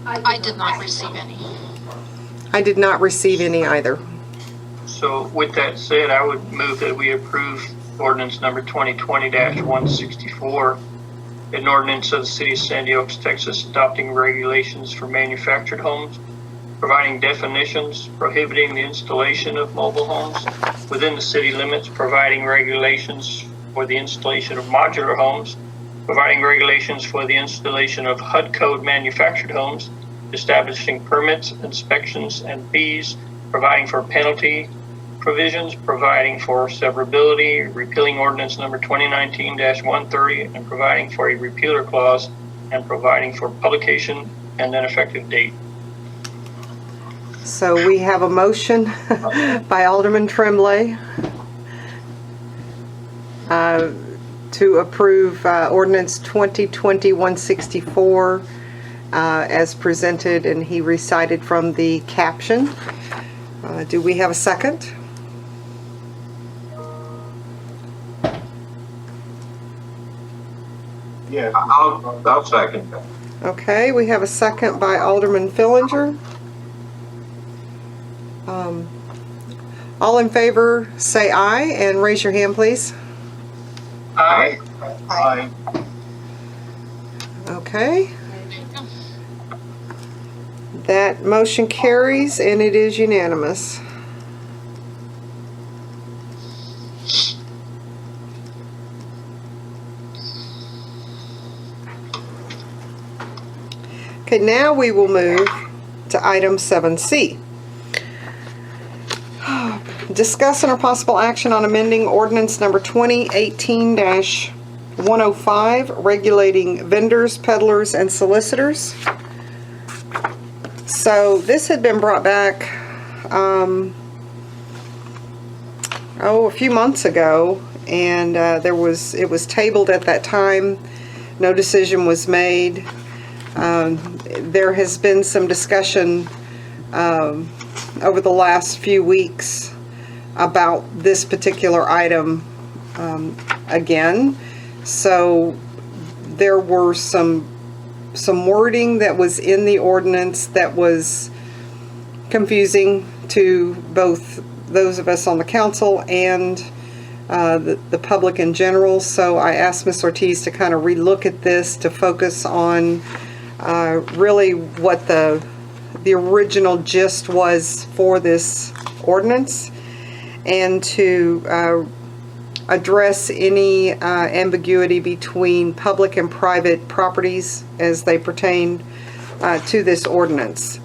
S2: I did not receive any.
S1: I did not receive any either.
S5: So with that said, I would move that we approve ordinance number 2020-164, an ordinance of the City of Sandy Oaks, Texas, adopting regulations for manufactured homes, providing definitions, prohibiting the installation of mobile homes within the city limits, providing regulations for the installation of modular homes, providing regulations for the installation of HUD code manufactured homes, establishing permits, inspections, and fees, providing for penalty provisions, providing for severability, repealing ordinance number 2019-130, and providing for a repealer clause, and providing for publication and an effective date.
S1: So we have a motion by Alderman Tremblay to approve ordinance 2020-164 as presented, and he recited from the caption. Do we have a second?
S6: Yeah, I'll second that.
S1: Okay, we have a second by Alderman Fillinger. All in favor, say aye and raise your hand, please.
S5: Aye.
S6: Aye.
S1: Okay. That motion carries and it is unanimous. Okay, now we will move to item 7C. Discuss and or possible action on amending ordinance number 2018-105, regulating vendors, peddlers, and solicitors. So this had been brought back a few months ago, and it was tabled at that time. No decision was made. There has been some discussion over the last few weeks about this particular item again. So there were some wording that was in the ordinance that was confusing to both those of us on the council and the public in general. So I asked Ms. Ortiz to kind of relook at this to focus on really what the original gist was for this ordinance, and to address any ambiguity between public and private properties as they pertain to this ordinance.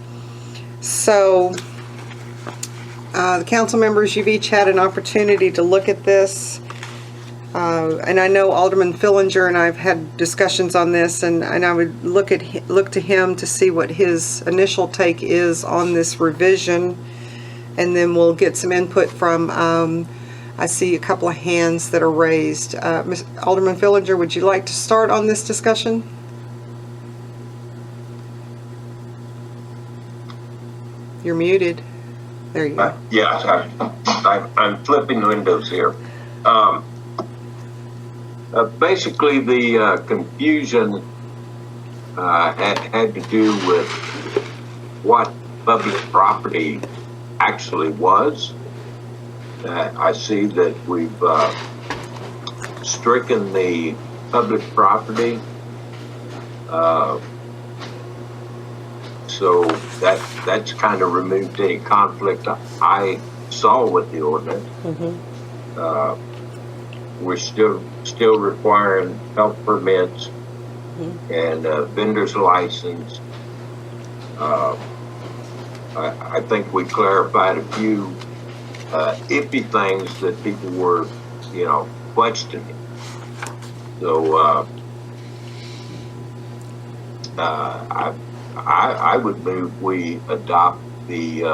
S1: So the council members, you've each had an opportunity to look at this. And I know Alderman Fillinger and I've had discussions on this, and I would look to him to see what his initial take is on this revision, and then we'll get some input from, I see a couple of hands that are raised. Alderman Fillinger, would you like to start on this discussion? You're muted. There you go.
S6: Yes, I'm flipping windows here. Basically, the confusion had to do with what public property actually was. I see that we've stricken the public property. So that's kind of removed any conflict I saw with the ordinance.
S1: Mm-hmm.
S6: We're still requiring health permits and vendor's license. I think we clarified a few iffy things that people were, questioning. So I would move we adopt the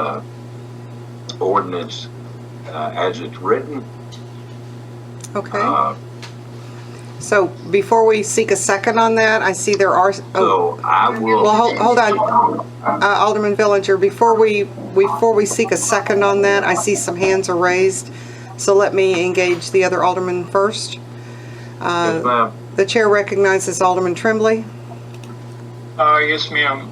S6: ordinance as it's written.
S1: Okay. So before we seek a second on that, I see there are.
S6: So I will.
S1: Well, hold on, Alderman Villinger. Before we seek a second on that, I see some hands are raised. So let me engage the other alderman first.
S6: Yes, ma'am.
S1: The chair recognizes Alderman Tremblay.
S5: Yes, ma'am.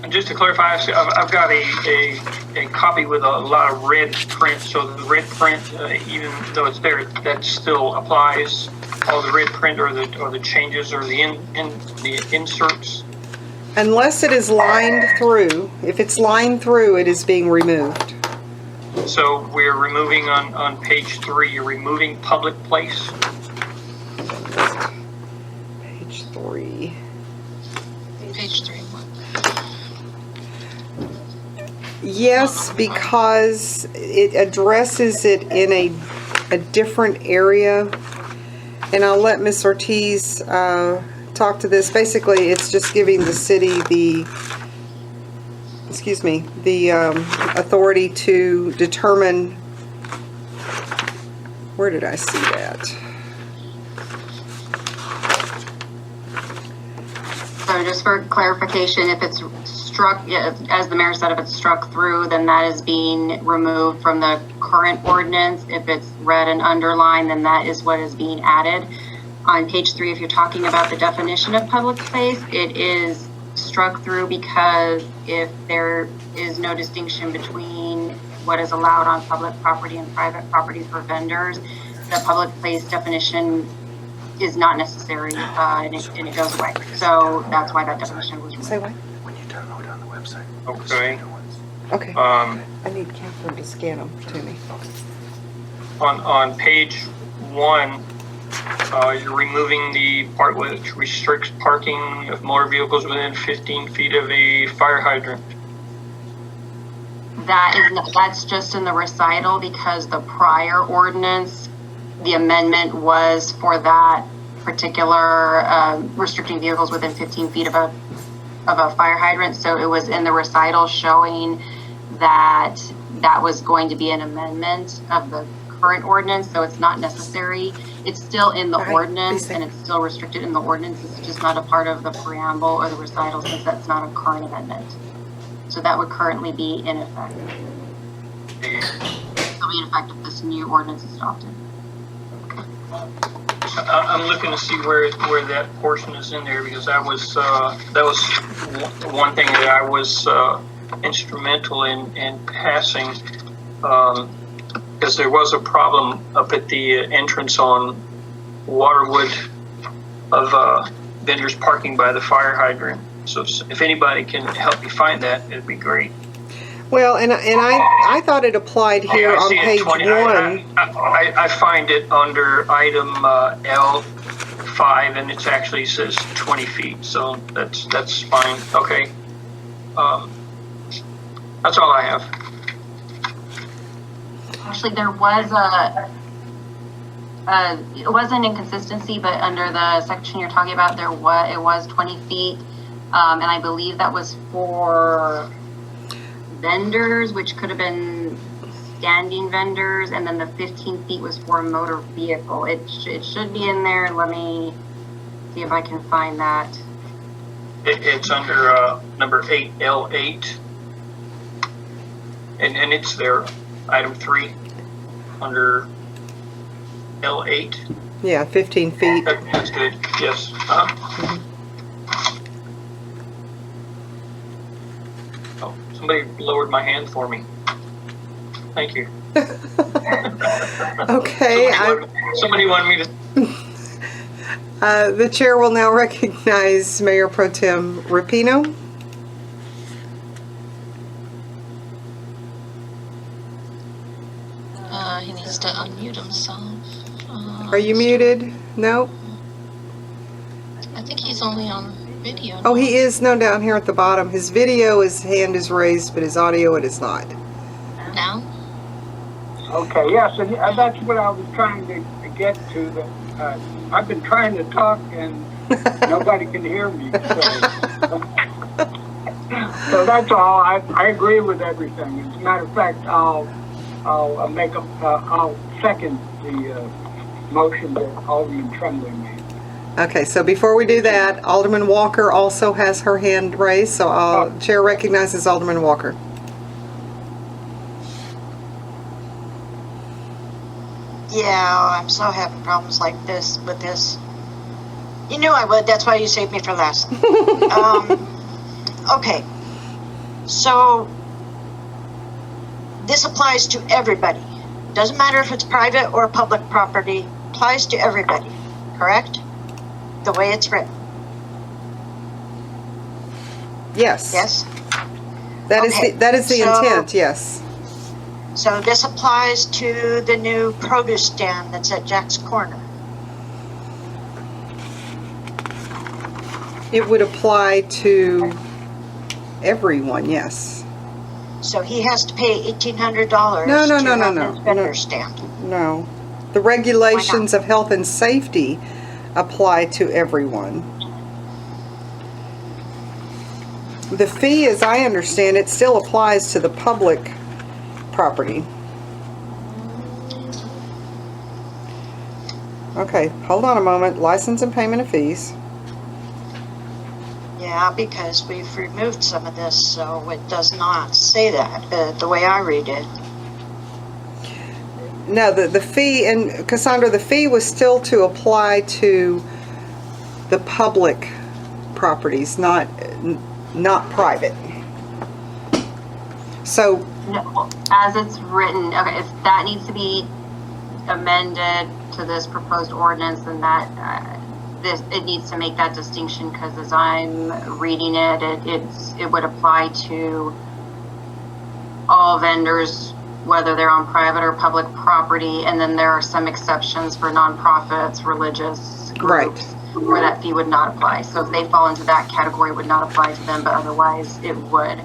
S5: Just to clarify, I've got a copy with a lot of red print. So the red print, even though it's there, that still applies. All the red print or the changes or the inserts.
S1: Unless it is lined through. If it's lined through, it is being removed.
S5: So we're removing on page 3. You're removing public place.
S1: Page 3.
S2: Page 3.
S1: Yes, because it addresses it in a different area. And I'll let Ms. Ortiz talk to this. Basically, it's just giving the city the authority to determine. Where did I see that?
S4: So just for clarification, if it's struck, as the mayor said, if it's struck through, then that is being removed from the current ordinance. If it's red and underlined, then that is what is being added. On page 3, if you're talking about the definition of public place, it is struck through because if there is no distinction between what is allowed on public property and private property for vendors, the public place definition is not necessary, and it goes away. So that's why that definition was removed.
S1: Say what?
S11: When you download on the website.
S5: Okay.
S1: Okay. I need Catherine to scan them to me.
S5: On page 1, you're removing the part which restricts parking of motor vehicles within 15 feet of a fire hydrant.
S4: That's just in the recital because the prior ordinance, the amendment was for that particular restricting vehicles within 15 feet of a fire hydrant. So it was in the recital showing that that was going to be an amendment of the current ordinance. So it's not necessary. It's still in the ordinance and it's still restricted in the ordinance. It's just not a part of the preamble or the recital since that's not a current amendment. So that would currently be in effect. It'll be in effect if this new ordinance is adopted.
S5: I'm looking to see where that portion is in there because that was one thing that I was instrumental in passing because there was a problem up at the entrance on Waterwood of vendors parking by the fire hydrant. So if anybody can help me find that, it'd be great.
S1: Well, and I thought it applied here on page 1.
S5: I find it under item L5, and it actually says 20 feet, so that's fine. Okay. That's all I have.
S4: Actually, there was it was an inconsistency, but under the section you're talking about, it was 20 feet, and I believe that was for vendors, which could have been standing vendors, and then the 15 feet was for a motor vehicle. It should be in there. Let me see if I can find that.
S5: It's under number 8L8, and it's there, item 3, under L8.
S1: Yeah, 15 feet.
S5: That's good. Yes. Oh, somebody lowered my hand for me. Thank you.
S1: Okay.
S5: Somebody wanted me to.
S1: The chair will now recognize Mayor Pro Tem Rapino.
S2: He needs to unmute himself.
S1: Are you muted? No?
S2: I think he's only on video.
S1: Oh, he is. No, down here at the bottom. His video, his hand is raised, but his audio, it is not.
S2: Now?
S3: Okay, yes, and that's what I was trying to get to. That I've been trying to talk and nobody can hear me. So that's all. I agree with everything. As a matter of fact, I'll second the motion that Alderman Tremblay made.
S1: Okay, so before we do that, Alderman Walker also has her hand raised, so Chair recognizes Alderman Walker.
S12: Yeah, I'm so having problems like this with this. You knew I would. That's why you saved me for last. Okay. So this applies to everybody. Doesn't matter if it's private or public property, applies to everybody, correct? The way it's written,
S1: Yes.
S12: yes?
S1: That is
S12: Okay,
S1: that is the
S12: so-
S1: intent, yes.
S12: So this applies to the new produce stand that's at Jack's Corner.
S1: It would apply to everyone, yes.
S12: So he has to pay $1,800
S1: No, no,
S12: to
S1: no, no,
S12: have
S1: no,
S12: his vendor
S1: no.
S12: stand.
S1: No. The regulations of health and safety apply to everyone. The fee, as I understand it, still applies to the public property. Okay, hold on a moment. License and payment of fees.
S12: Yeah, because we've removed some of this, so it does not say that, the way I read it.
S1: No, the fee, and Cassandra, the fee was still to apply to the public properties, not private. So,
S4: No, as it's written, okay, if that needs to be amended to this proposed ordinance, then that, it needs to make that distinction, because as I'm reading it, it would apply to all vendors, whether they're on private or public property, and then there are some exceptions for nonprofits, religious groups, where that fee would not apply. So if they fall into that category, it would not apply to them, but otherwise it would.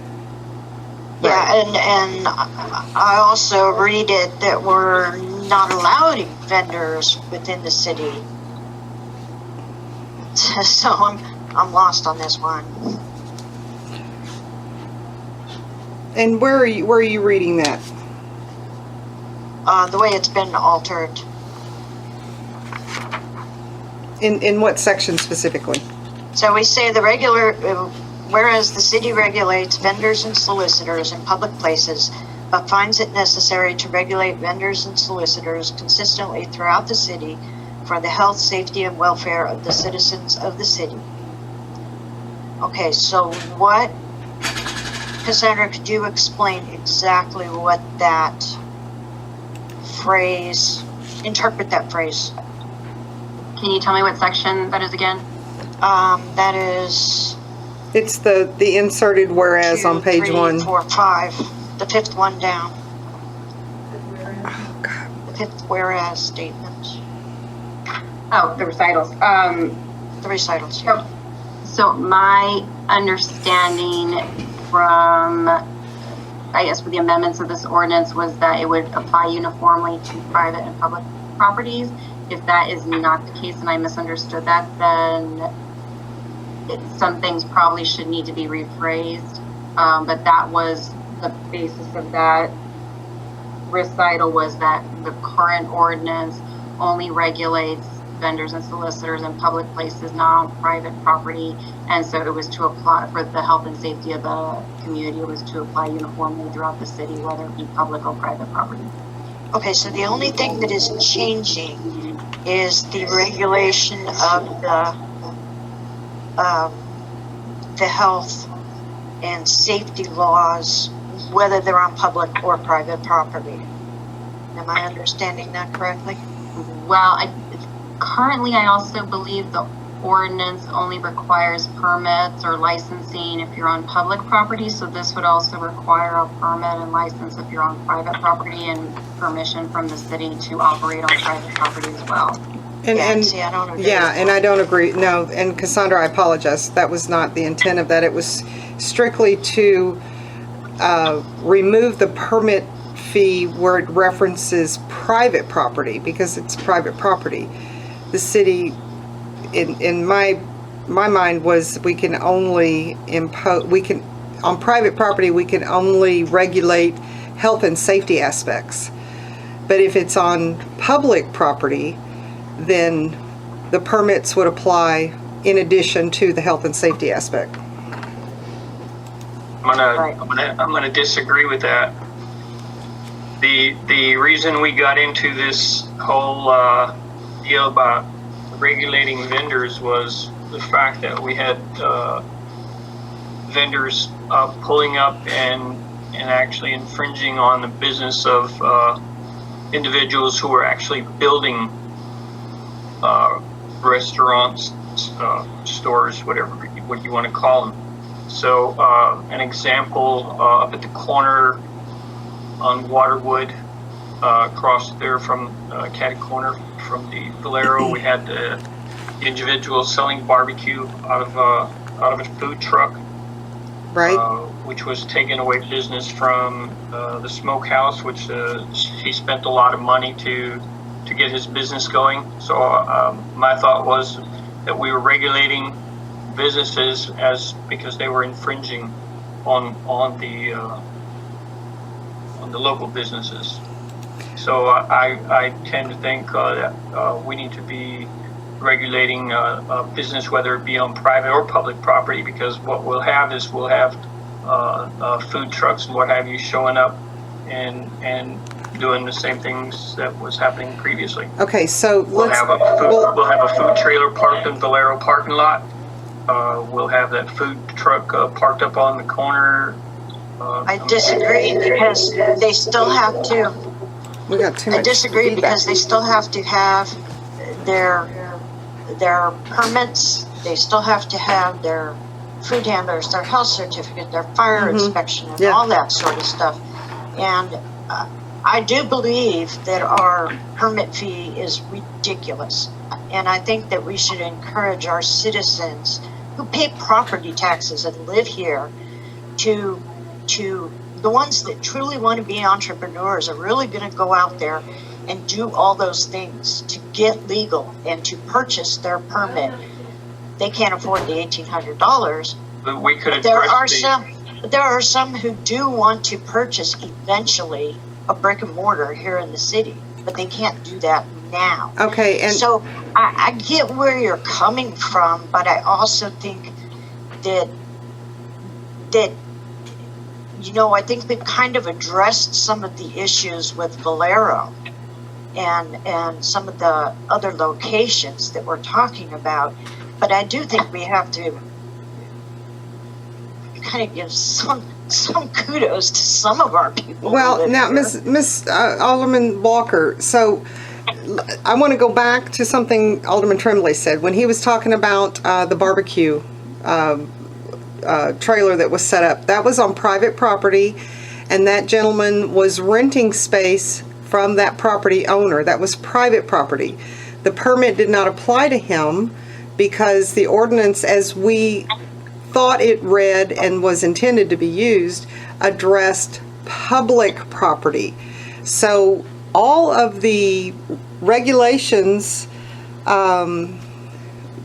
S12: Yeah, and I also read it that we're not allowing vendors within the city. So I'm lost on this one.
S1: and where are you reading that?
S12: The way it's been altered.
S1: In what section specifically?
S12: So we say whereas the city regulates vendors and solicitors in public places, but finds it necessary to regulate vendors and solicitors consistently throughout the city for the health, safety, and welfare of the citizens of the city. Okay, so what, Cassandra, could you explain exactly what that phrase, interpret that phrase?
S4: Can you tell me what section that is again?
S12: That is
S1: It's the inserted whereas on page
S12: 2, 3,
S1: 1.
S12: 4, 5, the fifth one down. The fifth whereas statement.
S4: Oh, the recitals.
S12: The recitals, yeah.
S4: So my understanding from, I guess, for the amendments of this ordinance was that it would apply uniformly to private and public properties. If that is not the case and I misunderstood that, then some things probably should need to be rephrased. But that was the basis of that recital, was that the current ordinance only regulates vendors and solicitors in public places, not on private property. And so it was to apply for the health and safety of the community. It was to apply uniformly throughout the city, whether it be public or private property.
S12: Okay, so the only thing that is changing is the regulation of the health and safety laws, whether they're on public or private property. Am I understanding that correctly?
S4: Well, currently I also believe the ordinance only requires permits or licensing if you're on public property. So this would also require a permit and license if you're on private property, and permission from the city to operate on private property as well.
S1: And
S12: See, I don't agree.
S1: yeah, and I don't agree. No, and Cassandra, I apologize. That was not the intent of that. It was strictly to remove the permit fee where it references private property, because it's private property. The city, in my mind, was we can only impose, on private property we can only regulate health and safety aspects. But if it's on public property, then the permits would apply in addition to the health and safety aspect.
S5: I'm gonna disagree with that. The reason we got into this whole deal about regulating vendors was the fact that we had vendors pulling up and actually infringing on the business of individuals who are actually building restaurants, stores, what you want to call them. So an example, up at the corner on Waterwood, across there from Catty Corner from the Valero, we had the individual selling barbecue out of a food truck,
S1: Right.
S5: which was taking away business from the smokehouse, which he spent a lot of money to get his business going. So my thought was that we were regulating businesses because they were infringing on the local businesses. So I tend to think that we need to be regulating a business, whether it be on private or public property, because what we'll have food trucks and what have you showing up and doing the same things that was happening previously.
S1: Okay, so
S5: We'll have a food trailer parked in Valero parking lot. We'll have that food truck parked up on the corner.
S12: I disagree because they still have to.
S1: we got too much
S12: I disagree
S1: feedback.
S12: because they still have to have their permits. They still have to have their food handlers, their health certificate, their fire inspection, and
S1: Yeah.
S12: all that sort of stuff. And I do believe that our permit fee is ridiculous. And I think that we should encourage our citizens who pay property taxes and live here to the ones that truly want to be entrepreneurs are really going to go out there and do all those things to get legal and to purchase their permit. They can't afford the $1,800.
S5: But we could
S12: There
S5: address
S12: are some who do want to purchase eventually a brick and mortar here in the city, but they can't do that now.
S1: Okay, and
S12: So I get where you're coming from, but I also think that I think we've kind of addressed some of the issues with Valero and some of the other locations that we're talking about. But I do think we have to kind of give some kudos to some of our people. who
S1: well,
S12: live
S1: now,
S12: here.
S1: Miss Alderman Walker, so I want to go back to something Alderman Tremblay said when he was talking about the barbecue trailer that was set up. That was on private property, and that gentleman was renting space from that property owner. That was private property. The permit did not apply to him because the ordinance, as we thought it read and was intended to be used, addressed public property. So all of the regulations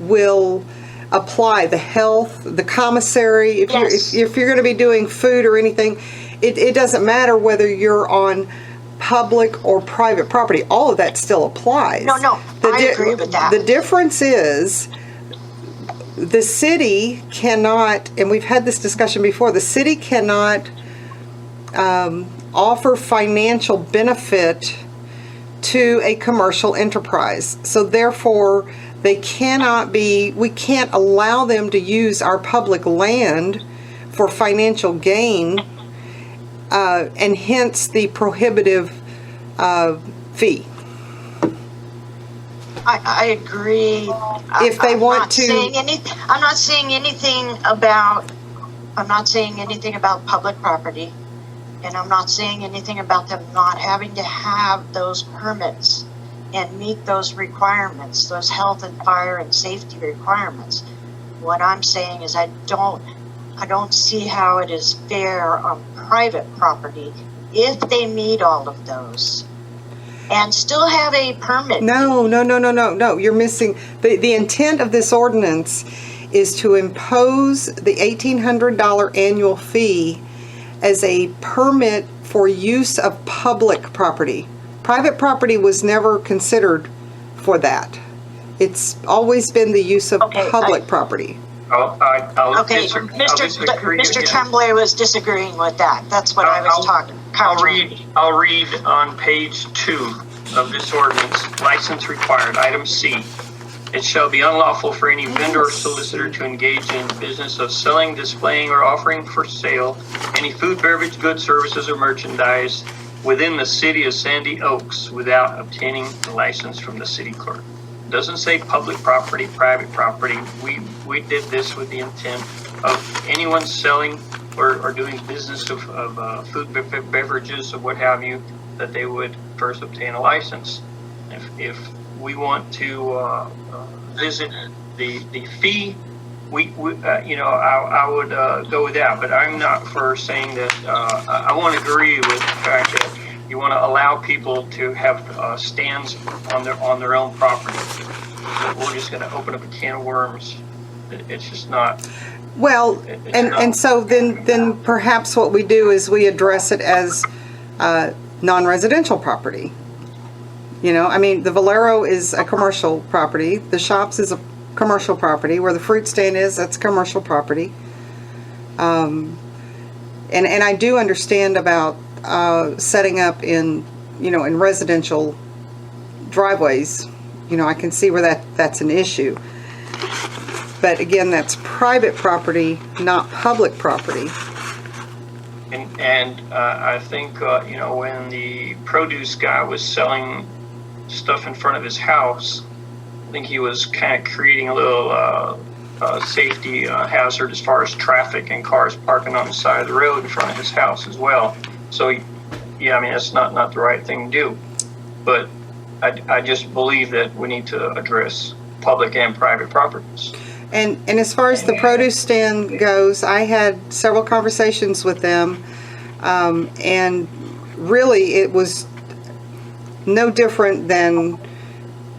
S1: will apply. The health, the commissary, if you're going to be doing food or anything, it doesn't matter whether you're on public or private property. All of that still applies.
S12: No, I agree with that.
S1: The difference is the city cannot, and we've had this discussion before, the city cannot offer financial benefit to a commercial enterprise. So therefore, we can't allow them to use our public land for financial gain, and hence the prohibitive fee.
S12: I agree.
S1: If they want to,
S12: I'm not saying anything about public property, and I'm not saying anything about them not having to have those permits and meet those requirements, those health and fire and safety requirements. What I'm saying is I don't see how it is fair on private property if they meet all of those and still have a permit.
S1: No. You're missing the intent of this ordinance is to impose the $1,800 annual fee as a permit for use of public property. Private property was never considered for that. It's always been the use of public property.
S5: I'll disagree
S12: Mr.
S5: again.
S12: Tremblay was disagreeing with that. That's what I was talking.
S5: I'll read on page 2 of this ordinance, license required, item C. It shall be unlawful for any vendor or solicitor to engage in business of selling, displaying, or offering for sale any food, beverage, goods, services, or merchandise within the city of Sandy Oaks without obtaining the license from the city clerk. It doesn't say public property, private property. We did this with the intent of anyone selling or doing business of food, beverages, or what have you, that they would first obtain a license. If we want to visit the fee, I would go with that. But I'm not for saying that. I want to agree with the fact that you want to allow people to have stands on their own property. But we're just going to open up a can of worms. It's just not.
S1: Well, and so then perhaps what we do is we address it as non-residential property. I mean, the Valero is a commercial property. The Shops is a commercial property. Where the fruit stand is, that's commercial property. And I do understand about setting up in residential driveways. I can see where that's an issue. But again, that's private property, not public property.
S5: And I think, when the produce guy was selling stuff in front of his house, I think he was kind of creating a little safety hazard as far as traffic and cars parking on the side of the road in front of his house as well. So, yeah, I mean, that's not the right thing to do. But I just believe that we need to address public and private properties.
S1: And as far as the produce stand goes, I had several conversations with them, and really it was no different than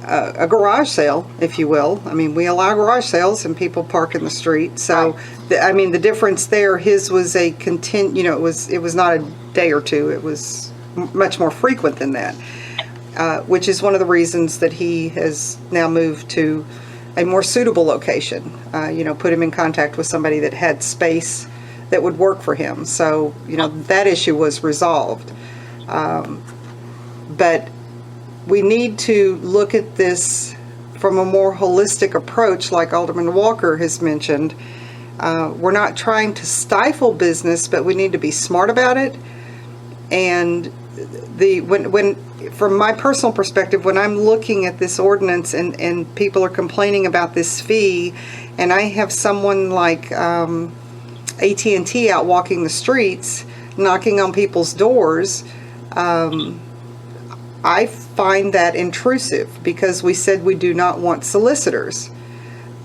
S1: a garage sale, if you will. I mean, we allow garage sales and people park in the street. So, the difference there, his was a it was not a day or two. It was much more frequent than that, which is one of the reasons that he has now moved to a more suitable location. Put him in contact with somebody that had space that would work for him. So, that issue was resolved. But we need to look at this from a more holistic approach, like Alderman Walker has mentioned. We're not trying to stifle business, but we need to be smart about it. And when from my personal perspective, when I'm looking at this ordinance and people are complaining about this fee, and I have someone like AT&T out walking the streets, knocking on people's doors, I find that intrusive, because we said we do not want solicitors.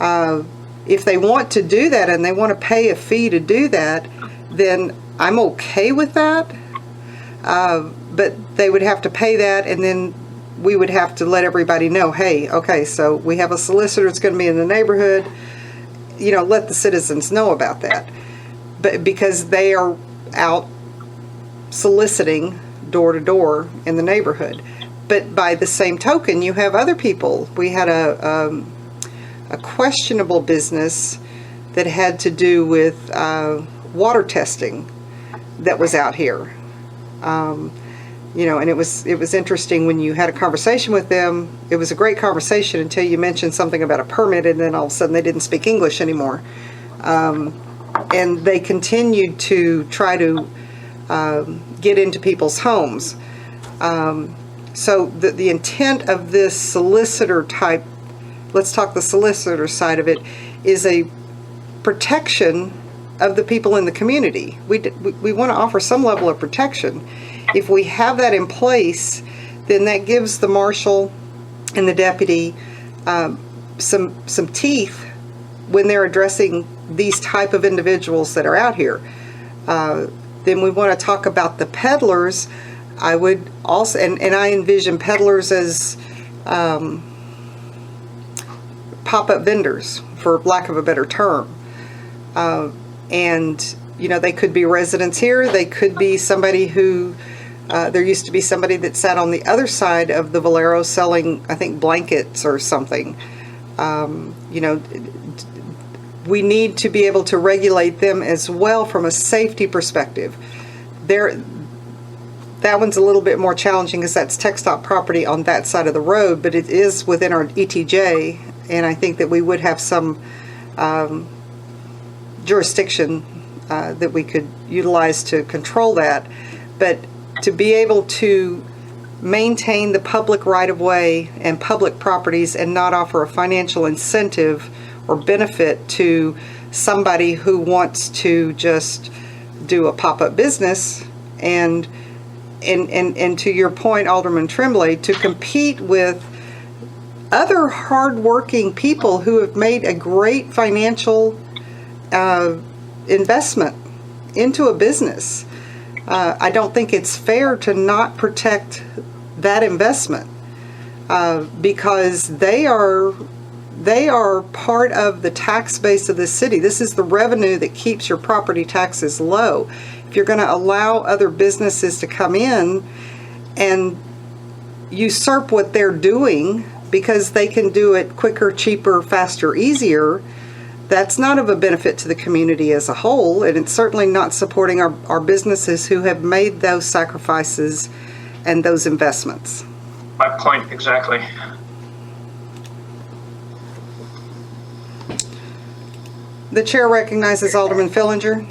S1: If they want to do that and they want to pay a fee to do that, then I'm okay with that. But they would have to pay that, and then we would have to let everybody know, hey, okay, so we have a solicitor that's going to be in the neighborhood. Let the citizens know about that. But because they are out soliciting door to door in the neighborhood. But by the same token, you have other people. We had a questionable business that had to do with water testing that was out here. And it was interesting when you had a conversation with them. It was a great conversation until you mentioned something about a permit, and then all of a sudden they didn't speak English anymore. And they continued to try to get into people's homes. So the intent of this solicitor type, let's talk the solicitor side of it, is a protection of the people in the community. We want to offer some level of protection. If we have that in place, then that gives the marshal and the deputy some teeth when they're addressing these type of individuals that are out here. Then we want to talk about the peddlers. I would also, and I envision peddlers as pop-up vendors, for lack of a better term. And, they could be residents here. They could be somebody who, there used to be somebody that sat on the other side of the Valero selling, I think, blankets or something. We need to be able to regulate them as well from a safety perspective. That one's a little bit more challenging because that's TxDOT property on that side of the road, but it is within our ETJ, And I think that we would have some jurisdiction that we could utilize to control that. But to be able to maintain the public right-of-way and public properties and not offer a financial incentive or benefit to somebody who wants to just do a pop-up business and to your point, Alderman Tremblay, to compete with other hardworking people who have made a great financial investment into a business. I don't think it's fair to not protect that investment because they are part of the tax base of the city. This is the revenue that keeps your property taxes low. If you're going to allow other businesses to come in and usurp what they're doing because they can do it quicker, cheaper, faster, easier, that's not of a benefit to the community as a whole, and it's certainly not supporting our businesses who have made those sacrifices and those investments.
S5: My point exactly.
S1: The chair recognizes Alderman Fillinger.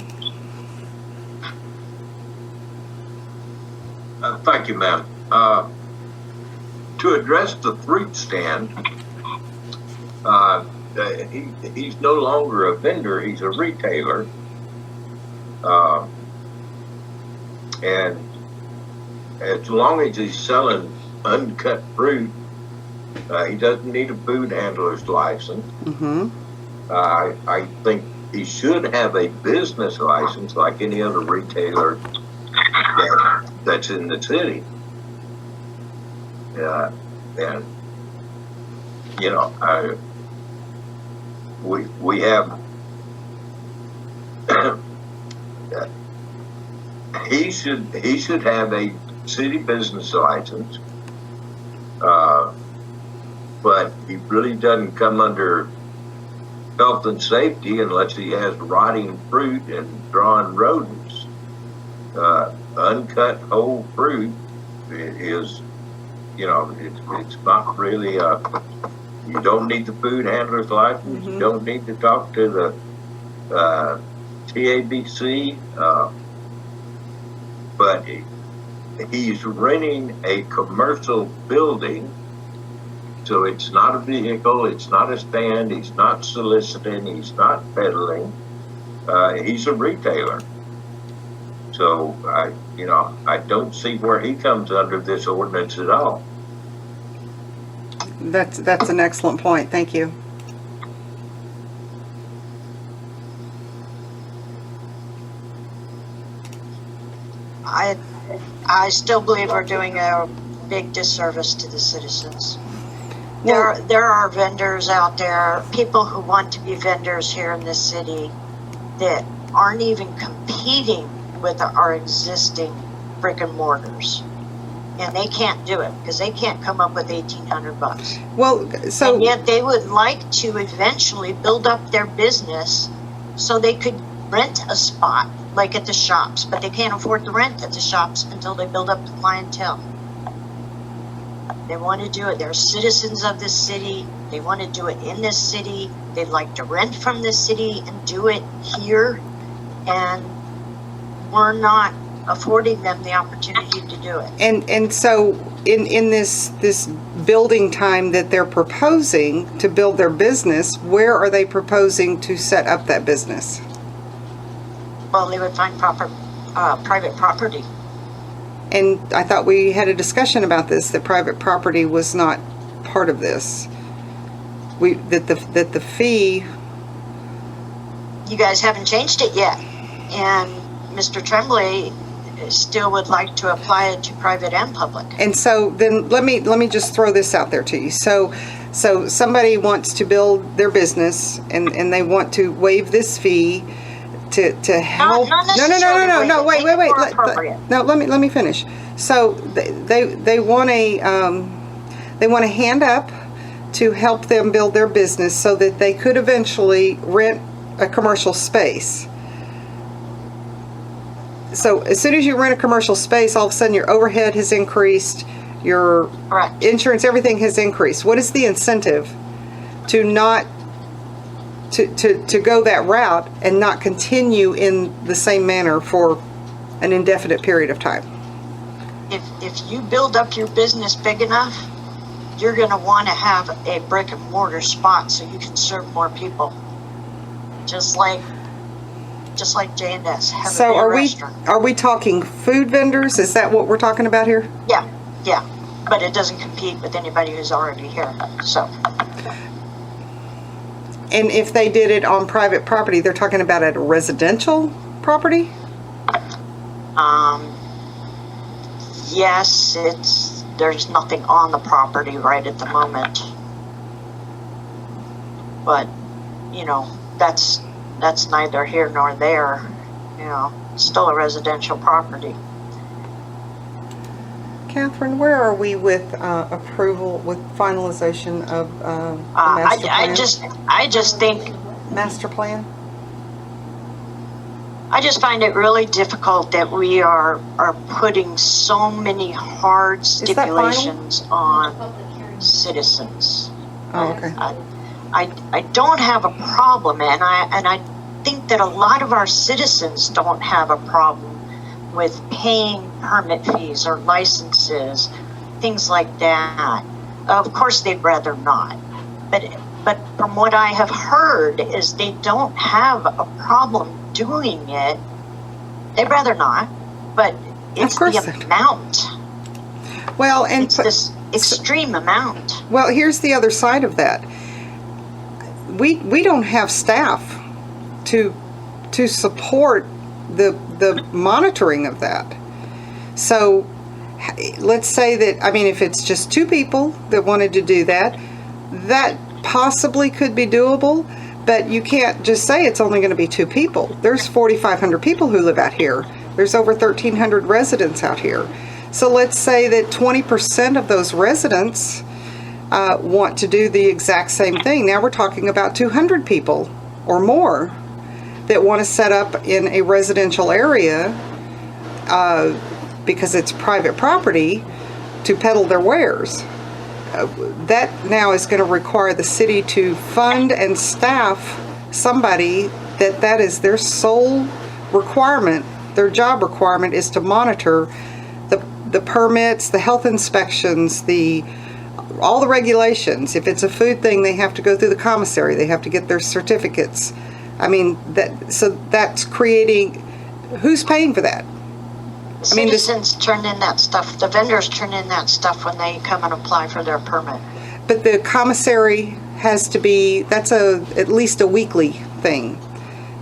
S6: Thank you, ma'am. To address the fruit stand, he's no longer a vendor, he's a retailer. And as long as he's selling uncut fruit, he doesn't need a food handler's license.
S1: Mm-hmm.
S6: I think he should have a business license like any other retailer that's in the city. And you know, we have he should have a city business license, but he really doesn't come under health and safety unless he has rotting fruit and drawing rodents. Uncut whole fruit is, you know, it's not really you don't need the food handler's license. Mm-hmm. You don't need to talk to the TABC, but he's renting a commercial building, so it's not a vehicle, it's not a stand, he's not soliciting, he's not peddling, he's a retailer. So I don't see where he comes under this ordinance at all.
S1: That's an excellent point. Thank you.
S12: I still believe we're doing a big disservice to the citizens. There are vendors out there, people who want to be vendors here in this city that aren't even competing with our existing brick and mortars. And they can't do it because they can't come up with $1,800.
S1: Well, so
S12: and yet they would like to eventually build up their business so they could rent a spot like at the shops, but they can't afford to rent at the shops until they build up the clientele. They want to do it. They're citizens of this city. They want to do it in this city. They'd like to rent from this city and do it here. And we're not affording them the opportunity to do it.
S1: And so in this building time that they're proposing to build their business, where are they proposing to set up that business?
S12: Well, they would find private property.
S1: And I thought we had a discussion about this, that private property was not part of this. That the fee.
S12: You guys haven't changed it yet. And Mr. Tremblay still would like to apply it to private and public.
S1: And so then let me just throw this out there to you. So somebody wants to build their business and they want to waive this fee to help. No, wait. No, let me finish. So they want a hand up to help them build their business so that they could eventually rent a commercial space. So as soon as you rent a commercial space, all of a sudden your overhead has increased, your insurance, everything has increased. What is the incentive to not to go that route and not continue in the same manner for an indefinite period of time.
S12: If you build up your business big enough, you're going to want to have a brick and mortar spot so you can serve more people. Just like J&S.
S1: So are we talking food vendors? Is that what we're talking about here?
S12: Yeah. But it doesn't compete with anybody who's already here. So.
S1: And if they did it on private property, they're talking about at a residential property?
S12: Yes, there's nothing on the property right at the moment. But, that's neither here nor there. Still a residential property.
S1: Catherine, where are we with approval, with finalization of the master plan?
S12: I just think
S1: master plan.
S12: I just find it really difficult that we are putting so many hard stipulations on citizens.
S1: Oh, okay.
S12: I don't have a problem, and I think that a lot of our citizens don't have a problem with paying permit fees or licenses, things like that. Of course, they'd rather not. But from what I have heard is they don't have a problem doing it. They'd rather not, but it's the amount.
S1: Well, and
S12: it's this extreme amount.
S1: Well, here's the other side of that. We don't have staff to support the monitoring of that. So let's say that, if it's just 2 people that wanted to do that possibly could be doable, but you can't just say it's only going to be 2 people. There's 4,500 people who live out here. There's over 1,300 residents out here. So let's say that 20% of those residents want to do the exact same thing. Now we're talking about 200 people or more that want to set up in a residential area because it's private property to peddle their wares. That now is going to require the city to fund and staff somebody that is their sole requirement. Their job requirement is to monitor the permits, the health inspections, all the regulations. If it's a food thing, they have to go through the commissary. They have to get their certificates. So that's creating. Who's paying for that?
S12: Citizens turn in that stuff. The vendors turn in that stuff when they come and apply for their permit.
S1: But the commissary has to be. That's at least a weekly thing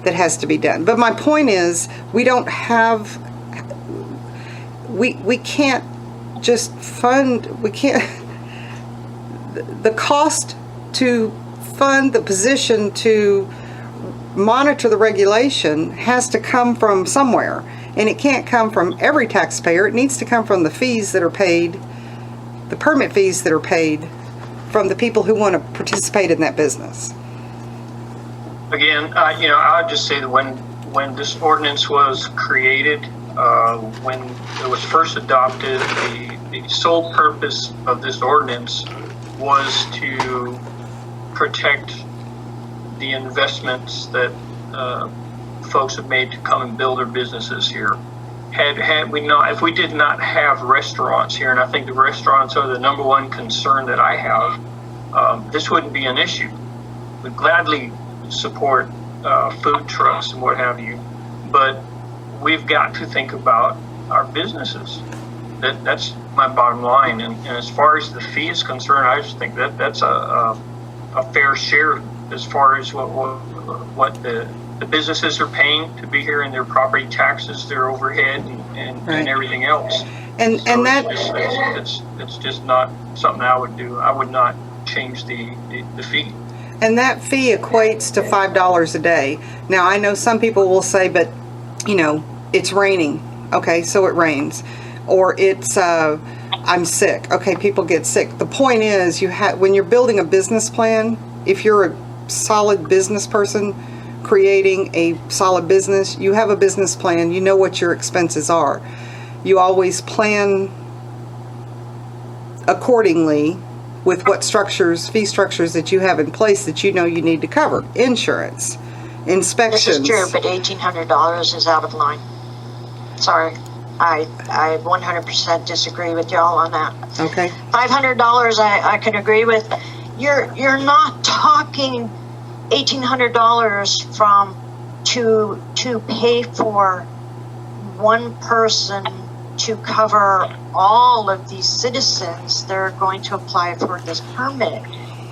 S1: that has to be done. But my point is, we don't have. We can't just fund. We can't. The cost to fund the position to monitor the regulation has to come from somewhere, and it can't come from every taxpayer. It needs to come from the fees that are paid, the permit fees that are paid from the people who want to participate in that business.
S5: Again, I would just say that when this ordinance was created, when it was first adopted, the sole purpose of this ordinance was to protect the investments that folks have made to come and build their businesses here. Had we not, if we did not have restaurants here, and I think the restaurants are the number one concern that I have, this wouldn't be an issue. We'd gladly support food trucks and what have you, but we've got to think about our businesses. That's my bottom line. And as far as the fee is concerned, I just think that's a fair share as far as what the businesses are paying to be here, and their property taxes, their overhead, and everything else.
S1: And
S5: it's just not something I would do. I would not change the fee.
S1: And that fee equates to $5 a day. Now, I know some people will say, but, it's raining. Okay, so it rains. Or it's, I'm sick. Okay, people get sick. The point is, when you're building a business plan, if you're a solid business person creating a solid business, you have a business plan. You know what your expenses are. You always plan accordingly with what structures, fee structures that you have in place that you know you need to cover. Insurance,
S12: This
S1: inspections.
S12: is true, but $1,800 is out of line. Sorry, I 100% disagree with y'all on that.
S1: Okay.
S12: $500 I can agree with. You're not talking $1,800 from to pay for one person to cover all of these citizens that are going to apply for this permit.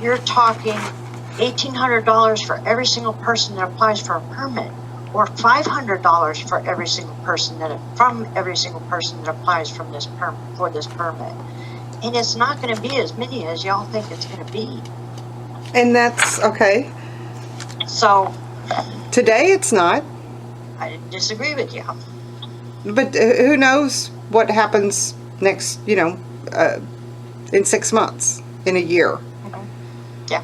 S12: You're talking $1,800 for every single person that applies for a permit, or $500 for every single person that applies for this permit. And it's not going to be as many as y'all think it's going to be.
S1: And that's okay.
S12: So
S1: Today it's not,
S12: I disagree with you.
S1: but who knows what happens next, in 6 months, in a year.
S12: Yeah.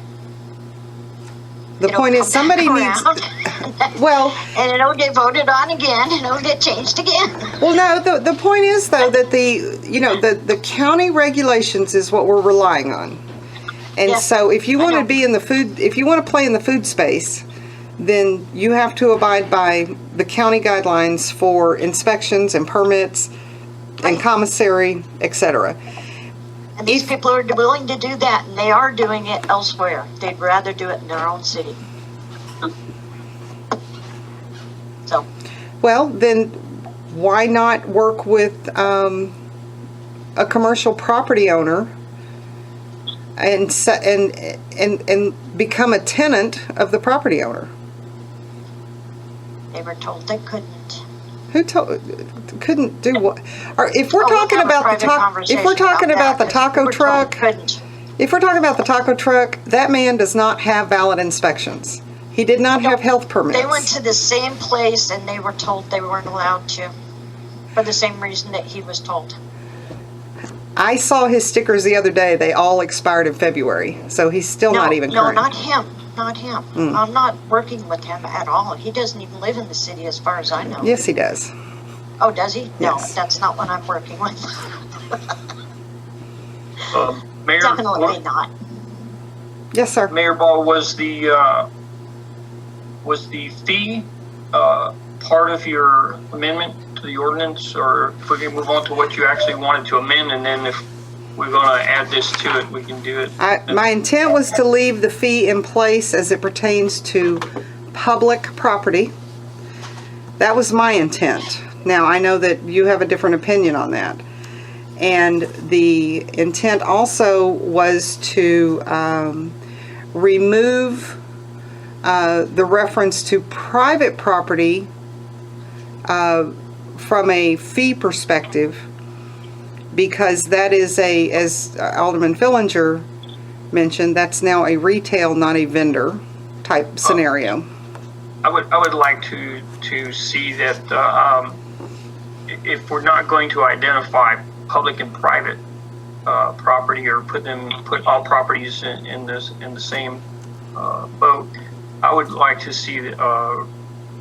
S1: The
S12: It'll
S1: point is
S12: come
S1: somebody
S12: back
S1: needs,
S12: around.
S1: well,
S12: And it'll get voted on again, and it'll get changed again.
S1: well, no, the point is though that the county regulations is what we're relying on. And
S12: Yeah,
S1: so if you want
S12: I
S1: to
S12: know.
S1: be in the food, if you want to play in the food space, then you have to abide by the county guidelines for inspections and permits and commissary, etc.
S12: And these people are willing to do that, and they are doing it elsewhere. They'd rather do it in their own city. So,
S1: Well, then why not work with a commercial property owner and become a tenant of the property owner?
S12: they were told they couldn't.
S1: Who couldn't do what? Or if we're
S12: Oh, we'll
S1: talking
S12: have a
S1: about the
S12: private
S1: taco, if we're
S12: conversation
S1: talking about the
S12: that, 'cause
S1: taco
S12: we were told
S1: truck,
S12: couldn't.
S1: if we're talking about the taco truck, that man does not have valid inspections. He did not have health permits.
S12: They went to the same place, and they were told they weren't allowed to, for the same reason that he was told.
S1: I saw his stickers the other day. They all expired in February, so he's still not even
S12: No,
S1: current.
S12: not him. Not him. I'm not working with him at all. He doesn't even live in the city, as far as I know.
S1: Yes, he does.
S12: Oh, does he? No,
S1: Yes.
S12: that's not what I'm working with.
S5: Mayor,
S12: Definitely not.
S1: Yes, sir.
S5: Mayor Ball, was the fee part of your amendment to the ordinance, or if we can move on to what you actually wanted to amend, and then if we're going to add this to it, we can do it.
S1: My intent was to leave the fee in place as it pertains to public property. That was my intent. Now, I know that you have a different opinion on that. And the intent also was to remove the reference to private property from a fee perspective, because that is as Alderman Fillinger mentioned, that's now a retail, not a vendor type scenario.
S5: I would like to see that if we're not going to identify public and private property, or put all properties in the same boat, I would like to see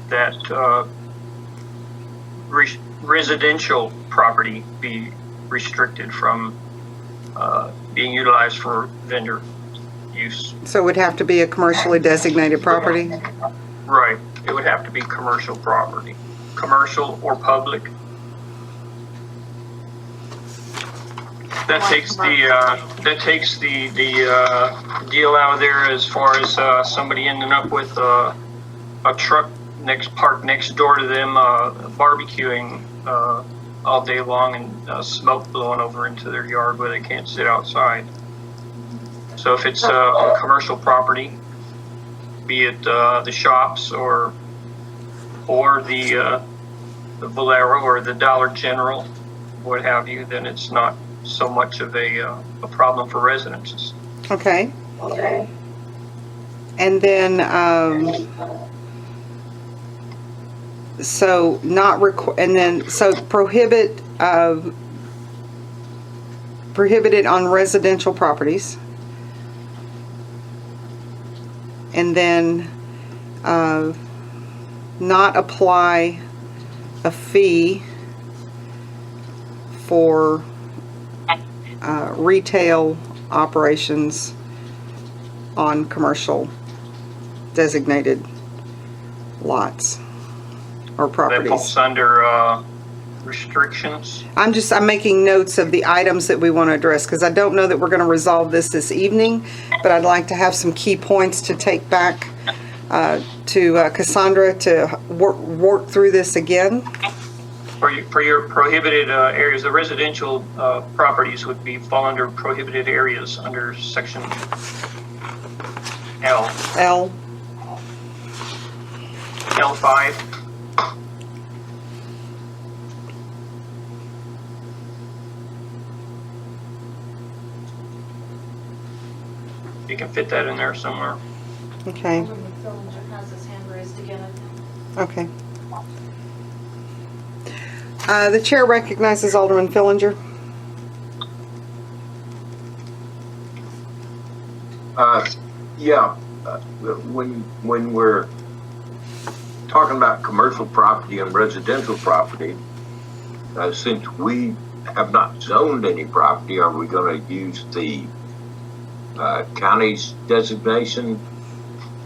S5: that residential property be restricted from being utilized for vendor use.
S1: So it would have to be a commercially designated property?
S5: Right. It would have to be commercial property, commercial or public. That takes the deal out of there as far as somebody ending up with a truck parked next door to them, barbecuing all day long, and smoke blowing over into their yard where they can't sit outside. So if it's a commercial property, be it the shops or the Valero or the Dollar General, what have you, then it's not so much of a problem for residences.
S1: Okay. And then, so prohibited on residential properties. And then, not apply a fee for retail operations on commercial designated lots or
S5: That
S1: properties.
S5: falls under restrictions.
S1: I'm making notes of the items that we want to address, because I don't know that we're going to resolve this evening, but I'd like to have some key points to take back to Cassandra to work through this again.
S5: For your prohibited areas, the residential properties would fall under prohibited areas under section
S1: L.
S5: L5. You can fit that in there somewhere.
S1: Okay.
S10: Alderman Fillinger has his hand raised again, I think.
S1: Okay. The chair recognizes Alderman Fillinger.
S6: Yeah, when we're talking about commercial property and residential property, since we have not zoned any property, are we going to use the county's designation?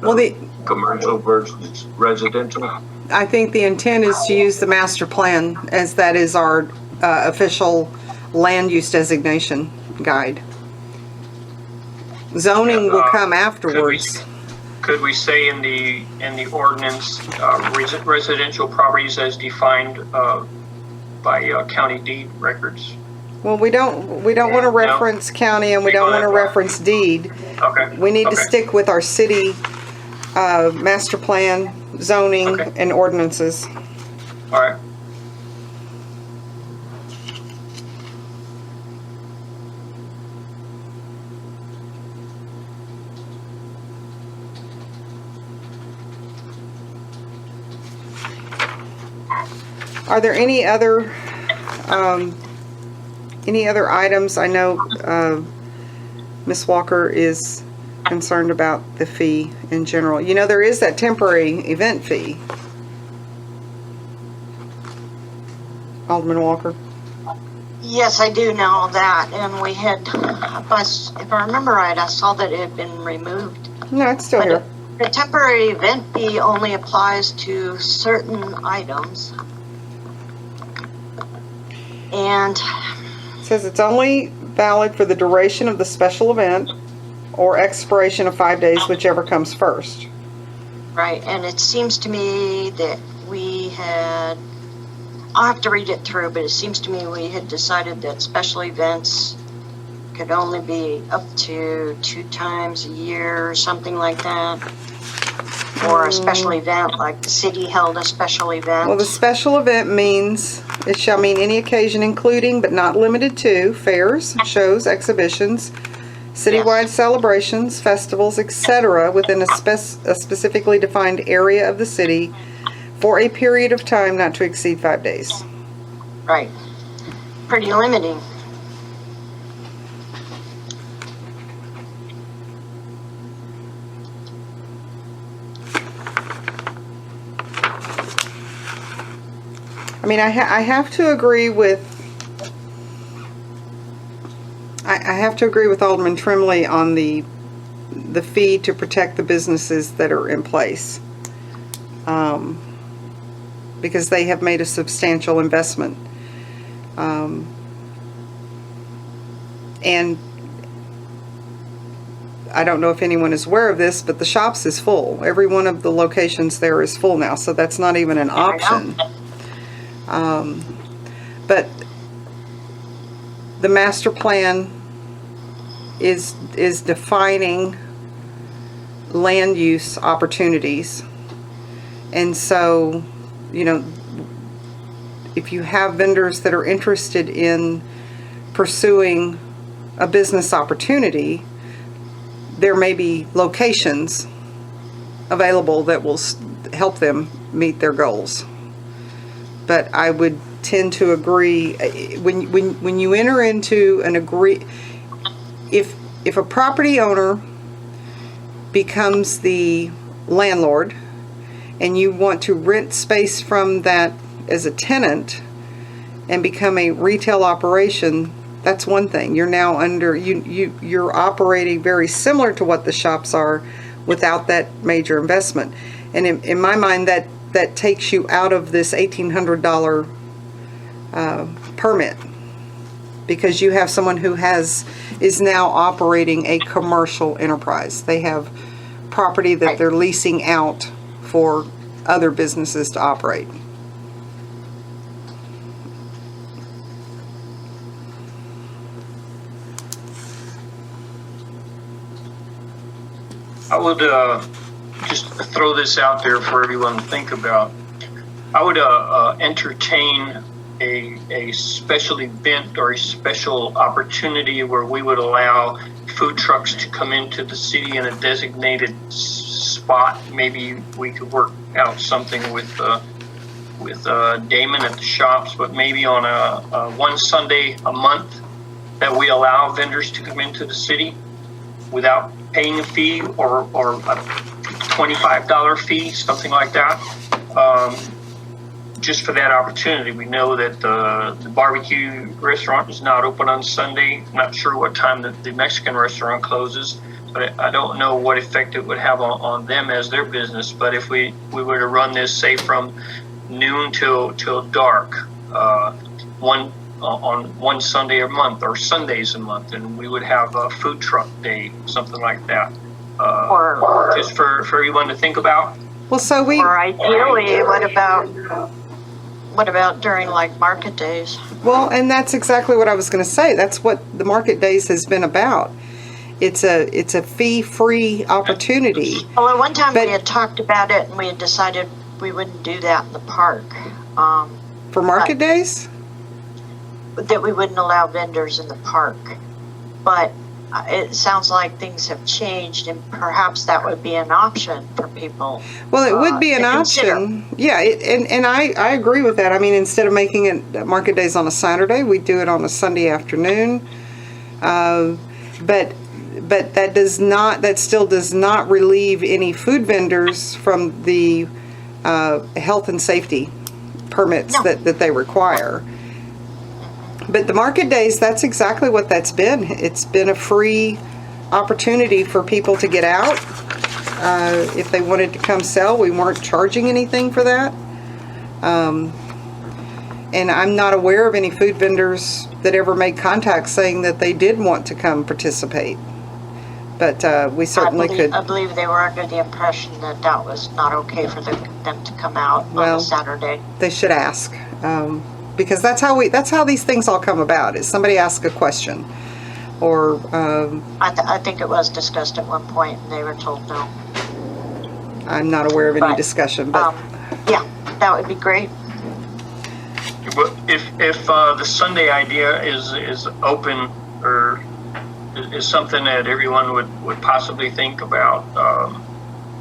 S1: Well,
S6: commercial versus residential?
S1: I think the intent is to use the master plan, as that is our official land use designation guide. Zoning will come afterwards.
S5: Could we say in the ordinance, residential properties as defined by county deed records?
S1: Well, we don't want to reference county, and we don't want to reference deed.
S5: Okay.
S1: We need to stick with our city master plan, zoning, and ordinances.
S5: All right.
S1: Are there any other items? I know Ms. Walker is concerned about the fee in general. You know, there is that temporary event fee. Alderman Walker.
S12: Yes, I do know that, and we had, if I remember right, I saw that it had been removed.
S1: No, it's still here.
S12: The temporary event fee only applies to certain items. And
S1: it says it's only valid for the duration of the special event or expiration of 5 days, whichever comes first.
S12: right, and it seems to me that we had, I'll have to read it through, but it seems to me we had decided that special events could only be up to 2 times a year or something like that. Or a special event, like the city held a special event.
S1: Well, the special event means, it shall mean any occasion including but not limited to fairs, shows, exhibitions, citywide celebrations, festivals, etc. within a specifically defined area of the city for a period of time not to exceed 5 days.
S12: Right. Pretty limiting.
S1: I mean, I have to agree with I have to agree with Alderman Trimley on the fee to protect the businesses that are in place, because they have made a substantial investment, and I don't know if anyone is aware of this, but the shops is full. Every one of the locations there is full now, so that's not even an option. But the master plan is defining land use opportunities, and so, you know, if you have vendors that are interested in pursuing a business opportunity, there may be locations available that will help them meet their goals. But I would tend to agree, when you enter into an if a property owner becomes the landlord and you want to rent space from that as a tenant and become a retail operation, That's one thing. You're now under, you're operating very similar to what the shops are without that major investment. And in my mind, that takes you out of this $1,800 permit, because you have someone who is now operating a commercial enterprise. They have property that they're leasing out for other businesses to operate.
S5: I would just throw this out there for everyone to think about. I would entertain a special event or a special opportunity where we would allow food trucks to come into the city in a designated spot. Maybe we could work out something with Damon at the shops, but maybe on a one Sunday a month that we allow vendors to come into the city without paying a fee or a $25 fee, something like that. Just for that opportunity. We know that the barbecue restaurant is not open on Sunday. I'm not sure what time the Mexican restaurant closes, but I don't know what effect it would have on them as their business. But if we were to run this, say, from noon till dark, on one Sunday a month or Sundays a month, and we would have a food truck day, something like that, just for everyone to think about.
S1: Well, so
S12: or ideally, what about during like market days?
S1: Well, and that's exactly what I was going to say. That's what the market days has been about. It's a fee-free opportunity.
S12: Well, at one time we had talked about it, and we had decided we wouldn't do that in the park.
S1: For market days?
S12: That we wouldn't allow vendors in the park. But it sounds like things have changed, and perhaps that would be an option for people.
S1: Well, it would be an option. Yeah, and I agree with that. I mean, instead of making it market days on a Saturday, we do it on a Sunday afternoon. But that still does not relieve any food vendors from the health and safety permits that they require. But the market days, that's exactly what that's been. It's been a free opportunity for people to get out. If they wanted to come sell, we weren't charging anything for that. And I'm not aware of any food vendors that ever made contact saying that they did want to come participate. But we certainly could.
S12: I believe they were under the impression that that was not okay for them to come out on a Saturday.
S1: They should ask. Because that's how these things all come about, is somebody asks a question. Or
S12: I think it was discussed at one point, and they were told no.
S1: I'm not aware of any discussion, but
S12: yeah, that would be great.
S5: If the Sunday idea is open, or is something that everyone would possibly think about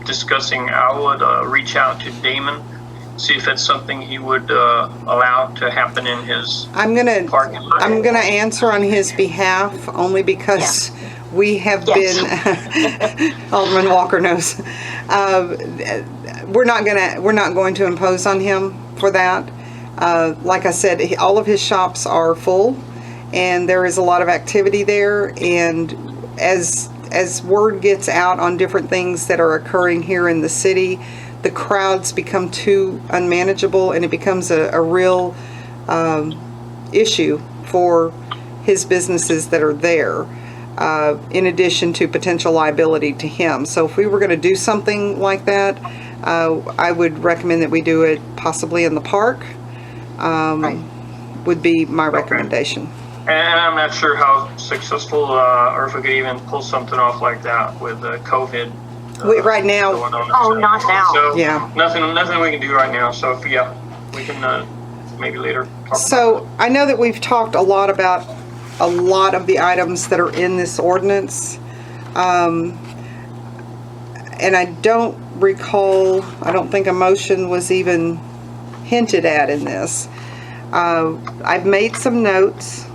S5: discussing, I would reach out to Damon, see if it's something he would allow to happen in his parking lot.
S1: I'm gonna answer on his behalf, only because we have been. Alderman Walker knows. We're not going to impose on him for that. Like I said, all of his shops are full, and there is a lot of activity there. And as word gets out on different things that are occurring here in the city, the crowds become too unmanageable, and it becomes a real issue for his businesses that are there, in addition to potential liability to him. So if we were going to do something like that, I would recommend that we do it possibly in the park, would be my recommendation.
S5: And I'm not sure how successful, or if we could even pull something off like that with COVID.
S1: Right now.
S12: Not now.
S5: So
S1: yeah.
S5: Nothing we can do right now. So we can maybe later talk
S1: So I know that we've talked a lot about a lot of the items that are in this ordinance. And I don't recall, I don't think a motion was even hinted at in this. I've made some notes.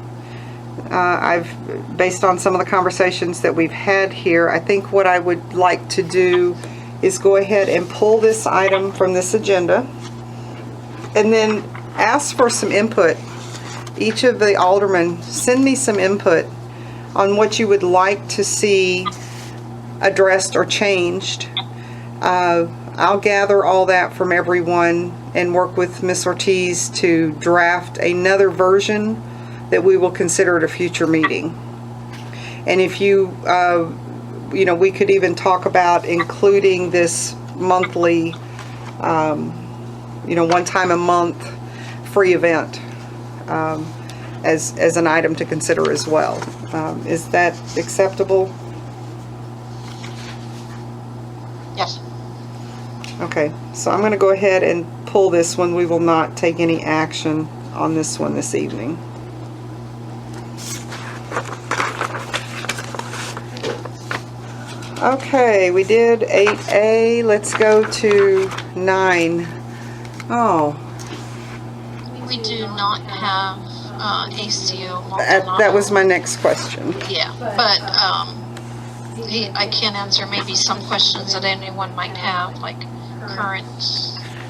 S1: Based on some of the conversations that we've had here, I think what I would like to do is go ahead and pull this item from this agenda, and then ask for some input each of the aldermen send me some input on what you would like to see addressed or changed. I'll gather all that from everyone and work with Ms. Ortiz to draft another version that we will consider at a future meeting. And if you, we could even talk about including this monthly, one time a month free event as an item to consider as well. Is that acceptable?
S12: Yes.
S1: Okay, so I'm going to go ahead and pull this one. We will not take any action on this one this evening. Okay, we did 8A. Let's go to 9. Oh,
S2: We do not have ACO.
S1: that was my next question.
S2: Yeah, but I can answer maybe some questions that anyone might have, like current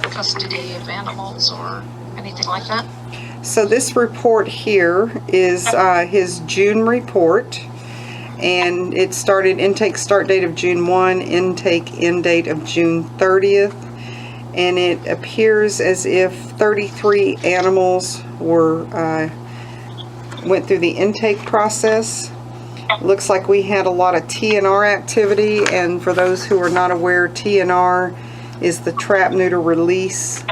S2: custody of animals or anything like that.
S1: So this report here is his June report, and it started intake start date of June 1, intake end date of June 30th, and it appears as if 33 animals went through the intake process. Looks like we had a lot of TNR activity, and for those who are not aware, TNR is the trap, neuter, release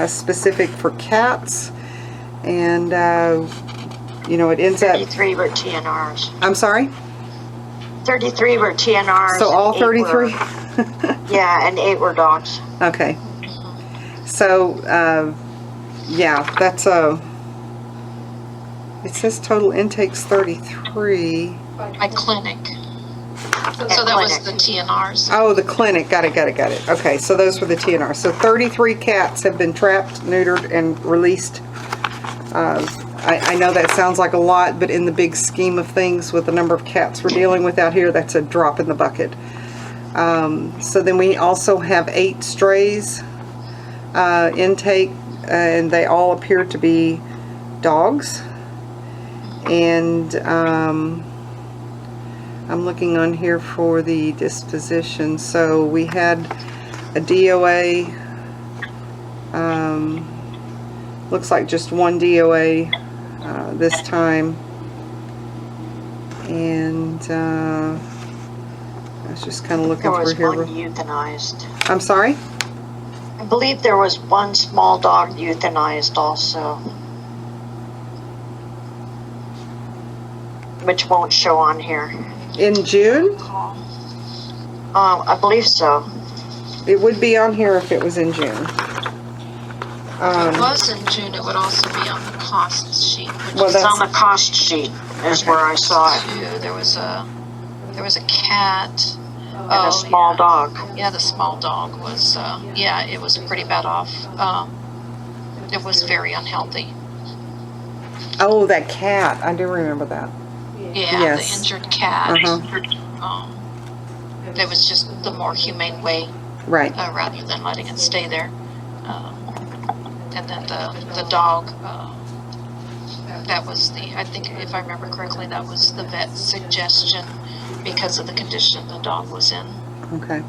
S1: specific for cats, and it ends up
S12: 33 were TNRs.
S1: I'm sorry?
S12: 33 were TNRs.
S1: So all
S12: and 8
S1: 33?
S12: Yeah, and 8 were dogs.
S1: Okay. So, that's it says total intakes 33.
S2: By clinic. So that was the TNRs.
S1: Oh, the clinic. Got it. Okay, so those were the TNR. So 33 cats have been trapped, neutered, and released. I know that sounds like a lot, but in the big scheme of things, with the number of cats we're dealing with out here, that's a drop in the bucket. So then we also have 8 strays intake, and they all appear to be dogs. And I'm looking on here for the disposition. So we had a DOA. Looks like just one DOA this time. And I was just kind of looking
S12: There was
S1: through here.
S12: one euthanized.
S1: I'm sorry?
S12: I believe there was one small dog euthanized also, which won't show on here.
S1: In June?
S12: I believe so.
S1: It would be on here if it was in June.
S2: If it was in June, it would also be on the cost sheet.
S1: Well,
S12: It's on the cost sheet is where I saw it.
S2: There was a cat.
S12: And a small dog.
S2: Yeah, the small dog was, it was pretty bad off. It was very unhealthy.
S1: Oh, that cat. I do remember that.
S2: Yeah,
S1: Yes.
S2: the injured cat.
S1: Uh-huh.
S2: It was just the more humane way,
S1: Right.
S2: rather than letting it stay there. And then the dog, that was I think if I remember correctly, that was the vet's suggestion because of the condition the dog was in.
S1: Okay.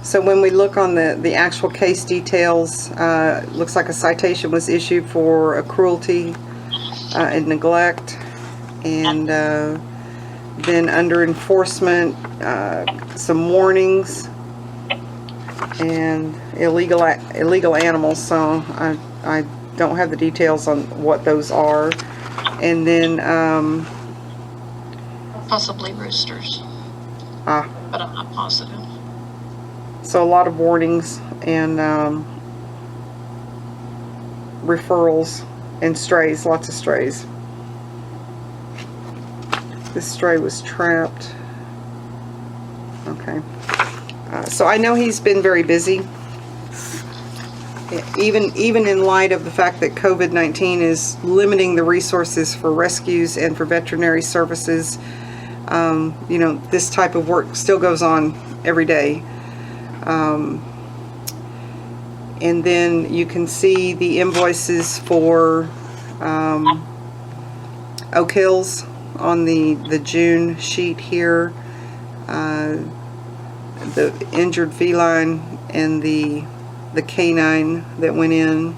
S1: So when we look on the actual case details, looks like a citation was issued for a cruelty and neglect, and then under enforcement, some warnings and illegal animals. So I don't have the details on what those are, and then
S2: Possibly roosters, but I'm not positive.
S1: so a lot of warnings and referrals and strays, lots of strays. This stray was trapped. Okay. So I know he's been very busy. Even in light of the fact that COVID-19 is limiting the resources for rescues and for veterinary services, this type of work still goes on every day. And then you can see the invoices for Oak Hills on the June sheet here. The injured feline and the canine that went in.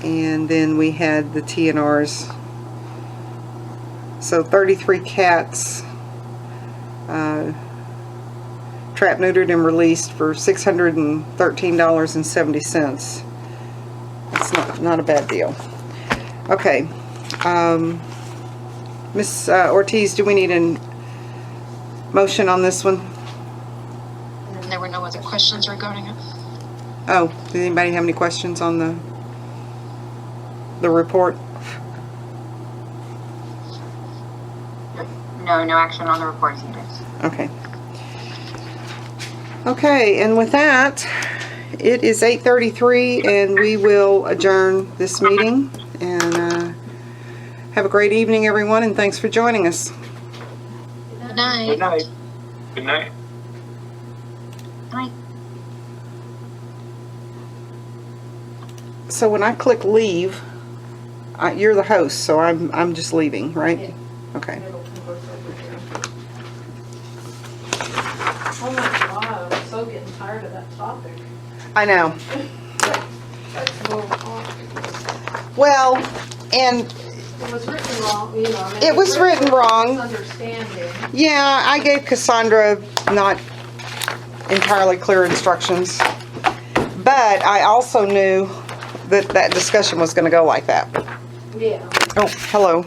S1: And then we had the TNRs. So 33 cats trapped, neutered, and released for $613.70. That's not a bad deal. Okay. Ms. Ortiz, do we need a motion on this one?
S2: And there were no other questions regarding it.
S1: Oh, did anybody have any questions on the report?
S4: No action on the report is needed.
S1: Okay. Okay, and with that, it is 8:33 and we will adjourn this meeting. And have a great evening, everyone, and thanks for joining us.
S2: Good night.
S3: Good night.
S5: Good night.
S1: So when I click leave, you're the host, so I'm just leaving, right?
S10: Yeah.
S1: Okay.
S10: It'll convert over here. Oh my God, I'm so getting tired of that topic.
S1: I know.
S10: Let's move on.
S1: Well, and
S10: It was written wrong, you know. I mean,
S1: It was written wrong.
S10: Misunderstanding.
S1: yeah, I gave Cassandra not entirely clear instructions, but I also knew that discussion was going to go like that.
S10: Yeah.
S1: Oh, hello.